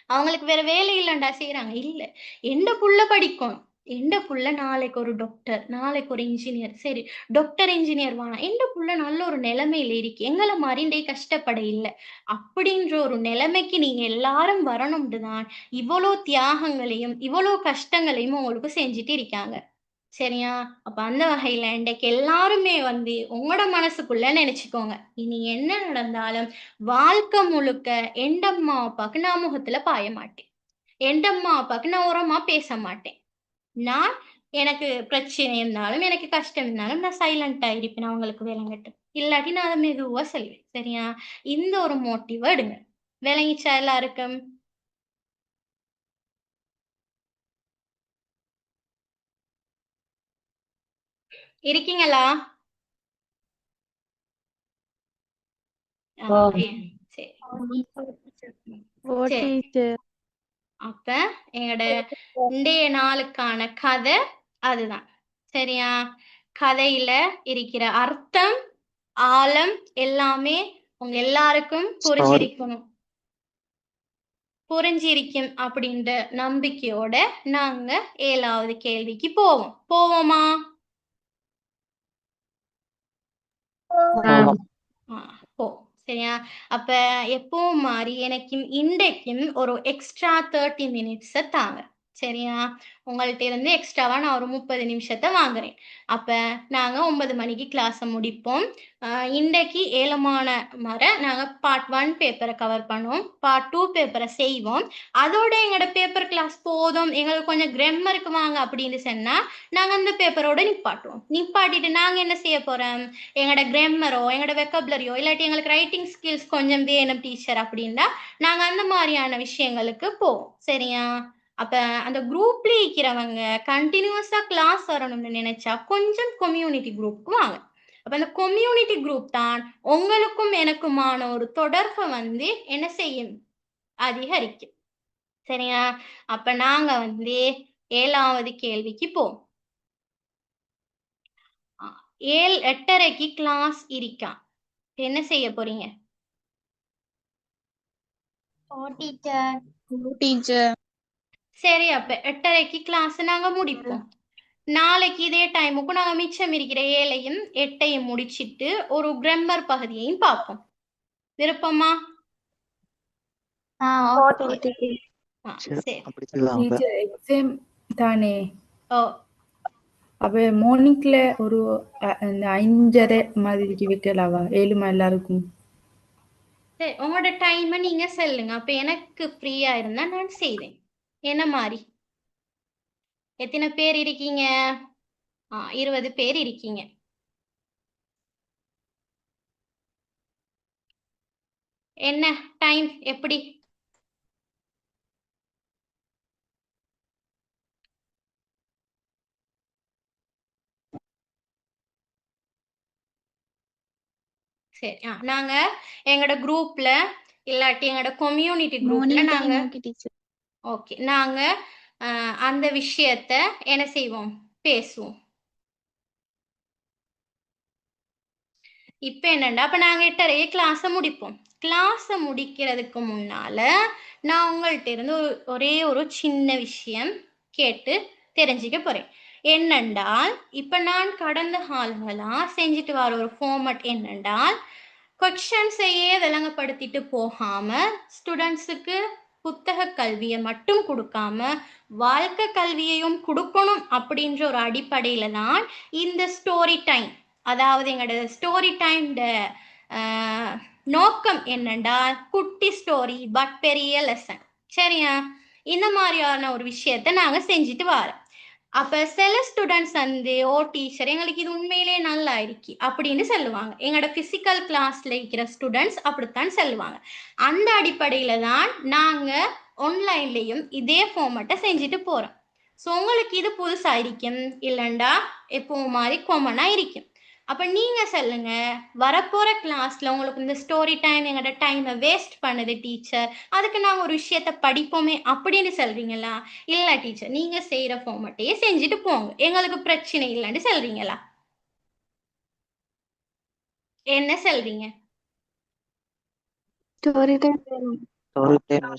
A: அவங்களுக்கு வேற வேலை இல்லைண்டா செய்யறாங்க இல்ல எந்த புள்ள படிக்கணும் எந்த புள்ள நாளைக்கு ஒரு டாக்டர் நாளைக்கு ஒரு இன்ஜினியர் சரி டாக்டர் இன்ஜினியர் வானா எந்த புள்ள நல்ல ஒரு நிலைமையில இருக்கு எங்களை மாதிரி கஷ்டப்பட இல்லை அப்படின்ற ஒரு நிலைமைக்கு நீங்க எல்லாரும் வரணும்னு தான் இவ்வளோ தியாகங்களையும் இவ்வளோ கஷ்டங்களையும் உங்களுக்கு செஞ்சுட்டு இருக்காங்க சரியா? அப்ப அந்த வகையில இன்றைக்கு எல்லாருமே வந்து உங்களோட மனசுக்குள்ள நினைச்சுக்கோங்க. இனி என்ன நடந்தாலும் வாழ்க்கை முழுக்க எண்டம்மா அப்பாக்கு நான் முகத்துல பாய மாட்டேன். எண்டம்மா அப்பாக்கு நான் உரமா பேச மாட்டேன். நான் எனக்கு பிரச்சனை இருந்தாலும், எனக்கு கஷ்டம் இருந்தாலும் நான் சைலன்ட்டா இருப்பேன். அவங்களுக்கு விளங்கட்டும். இல்லாட்டி நான் அத மெதுவா சொல்வேன். சரியா? இந்த ஒரு மோட்டிவ் எடுங்க. விளங்கிச்சா எல்லாருக்கும்? இருக்கீங்களா?
D: ஓ
A: ஏ சரி.
D: ஓ
A: சரி.
D: டீச்சர்
A: அப்ப எங்கட இன்றைய நாளுக்கான கதை அதுதான். சரியா? கதையில இருக்கிற அர்த்தம், ஆழம் எல்லாமே உங்க எல்லாருக்கும் புரிஞ்சிருக்கணும். புரிஞ்சிருக்கும் அப்படின்ற நம்பிக்கையோட நாங்க 7வது கேள்விக்கு போவோம். போவோமா? ஆ, போ. சரியா? அப்ப எப்பவும் மாறி எனக்கும் இன்றைக்கும் ஒரு எக்ஸ்ட்ரா 30 மினிட்ஸ தாங்க. சரியா? உங்கள்ட்ட இருந்து எக்ஸ்ட்ராவா நான் ஒரு 30 நிமிஷத்த வாங்குறேன். அப்ப நாங்க 9 மணிக்கு கிளாஸ முடிப்போம். இன்றைக்கு ஏலமான நாங்க பார்ட் 1 பேப்பர கவர் பண்ணுவோம். பார்ட் 2 பேப்பர செய்வோம். அதோட எங்களோட பேப்பர் கிளாஸ் போதும். எங்களுக்கு கொஞ்சம் கிராமருக்கு வாங்க அப்படின்னு சொன்னா, நாங்க அந்த பேப்பரோட நிப்பாட்டுவோம். நிப்பாட்டிட்டு நாங்க என்ன செய்ய போறோம்? எங்களோட கிராமரோ எங்களோட வெக்கபுலரியோ இல்லாட்டி எங்களுக்கு ரைட்டிங் ஸ்கில்ஸ் கொஞ்சம் வேணும் டீச்சர் அப்படின்னா நாங்கள் அந்த மாதிரியான விஷயங்களுக்கு போவோம். சரியா? அப்போ அந்த குரூப்ல இருக்கிறவங்க கண்டினியூஸாக கிளாஸ் வரணும்னு நினைச்சா கொஞ்சம் கம்யூனிட்டி குரூப்புக்கு வாங்க. அப்போ அந்த கம்யூனிட்டி குரூப் தான் உங்களுக்கும் எனக்குமான ஒரு தொடர்பை வந்து என்ன செய்யும்? அதிகரிக்கும். சரியா? அப்ப நாங்க வந்து 7வது கேள்விக்கு போவோம். 8:30க்கு கிளாஸ் இருக்கா? என்ன செய்ய போறீங்க?
C: டீச்சர்
A: சரி, அப்ப 8:30க்கு கிளாஸ் நாங்க முடிப்போம். நாளைக்கு இதே டைமுக்கு நாங்க மிச்சம் இருக்கிற 7ஐயும் 8ஐயும் முடிச்சிட்டு ஒரு கிராமர் பகுதியையும் பார்ப்போம். விருப்பமா? சரி.
E: டீச்சர் எக்ஸாம் தானே
A: ஓ
E: அப்ப மார்னிங்ல ஒரு இந்த 5:30 மாதிரிக்கு வைக்கலாவா 7 மணி எல்லாருக்கும்
A: சரி, உங்களோட டைமை நீங்க சொல்லுங்க. அப்ப எனக்கு ஃப்ரீயா இருந்தா நான் செய்வேன். என்ன மாதிரி? எத்தனை பேர் இருக்கீங்க? 20 பேர் இருக்கீங்க. என்ன டைம் எப்படி? சரி. நாங்க எங்களோட குரூப்ல இல்லாட்டி எங்களோட கம்யூனிட்டி குரூப்ல நாங்க ஓகே நாங்க அந்த விஷயத்த என்ன செய்வோம்? பேசுவோம். இப்போ என்னண்டா அப்ப நாங்க 8:30 கிளாஸை முடிப்போம். கிளாஸை முடிக்கிறதுக்கு முன்னால நான் உங்கள்ட்ட இருந்து ஒரே ஒரு சின்ன விஷயம் கேட்டு தெரிஞ்சுக்க போறேன். என்னென்றால் இப்ப நான் கடந்த காலங்களா செஞ்சுட்டு வர ஒரு ஃபார்மட் என்னென்றால் கொஸ்டின்ஸையே விளங்கப்படுத்திட்டு போகாம ஸ்டூடெண்ட்ஸுக்கு புத்தக கல்வியை மட்டும் கொடுக்காம வாழ்க்கை கல்வியையும் கொடுக்கணும் அப்படின்ற ஒரு அடிப்படையில தான் இந்த ஸ்டோரி டைம், அதாவது எங்களோட ஸ்டோரி டைம் நோக்கம் என்னண்டா குட்டி ஸ்டோரி பட் பெரிய லெசன். சரியா? இந்த மாதிரியான ஒரு விஷயத்த நாங்க செஞ்சுட்டு வரோம். அப்ப சில ஸ்டூடெண்ட்ஸ் வந்து ஓ டீச்சர் எங்களுக்கு இது உண்மையிலே நல்லா இருக்கு அப்படின்னு சொல்லுவாங்க. எங்களோட பிசிக்கல் கிளாஸ்ல இருக்கிற ஸ்டூடெண்ட்ஸ் அப்படித்தான் சொல்லுவாங்க. அந்த அடிப்படையில தான் நாங்க ஆன்லைன்லயும் இதே ஃபார்மட்டை செஞ்சுட்டு போறோம். ஸோ உங்களுக்கு இது புதுசா இருக்கும் இல்லைண்டா எப்பவும் மாதிரி காமனா இருக்கும். அப்ப நீங்க சொல்லுங்க, வரப்போற கிளாஸ்ல உங்களுக்கு இந்த ஸ்டோரி டைம் எங்களோட டைமை வேஸ்ட் பண்ணுது டீச்சர், அதுக்கு நாங்க ஒரு விஷயத்த படிப்போமே அப்படின்னு சொல்றீங்களா? இல்ல டீச்சர் நீங்க செய்யற ஃபார்மட்டையே செஞ்சுட்டு போங்க, எங்களுக்கு பிரச்சனை இல்லைன்னு சொல்றீங்களா? என்ன சொல்றீங்க?
C: ஸ்டோரி டைம்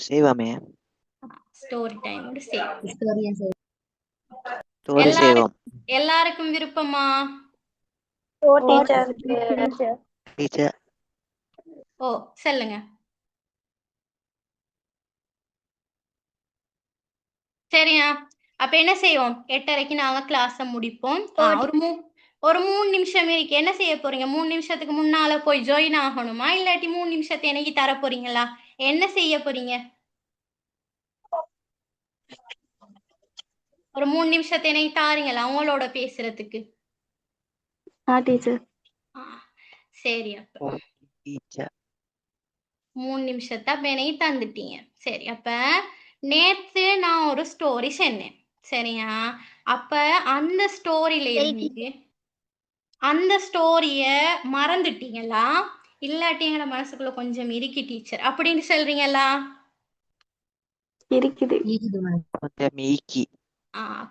D: செய்வோமே
A: ஸ்டோரி டைமோட சரி.
D: ஸ்டோரி செய்வோம்
A: எல்லாருக்கும் விருப்பமா?
D: டீச்சர்
A: ஓ சொல்லுங்க. சரியா? அப்ப என்ன செய்வோம்? 8:30க்கு நாங்க கிளாஸ முடிப்போம். ஒரு 3 நிமிஷம் இருக்கு. என்ன செய்ய போறீங்க? 3 நிமிஷத்துக்கு முன்னால போய் ஜாயின் ஆகணுமா? இல்லாட்டி 3 நிமிஷத்தை எனக்கு தர போறீங்களா? என்ன செய்ய போறீங்க? ஒரு 3 நிமிஷத்தை எனக்கு தாரீங்களா உங்களோட பேசுறதுக்கு?
B: டீச்சர்.
A: ஆ, சரி அப்ப
D: ஓகே டீச்சர்
A: 3 நிமிஷத்தை அப்ப எனக்கு தந்துட்டீங்க. சரி அப்ப நேத்து நான் ஒரு ஸ்டோரி சொன்னேன். சரியா? அப்ப அந்த ஸ்டோரியில இருந்து அந்த ஸ்டோரிய மறந்துட்டீங்களா? இல்லாட்டி எங்களோட மனசுக்குள்ள கொஞ்சம் இருக்கு டீச்சர் அப்படின்னு சொல்றீங்களா?
B: இருக்குது.
D: கொஞ்சம் ஈக்கி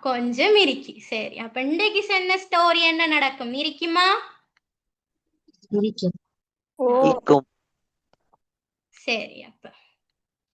A: கொஞ்சம் இருக்கு. சரி அப்ப இன்றைக்கு சொன்ன ஸ்டோரி என்ன நடக்கும்? இருக்குமா?
D: ஈக்கும்
A: சரி அப்ப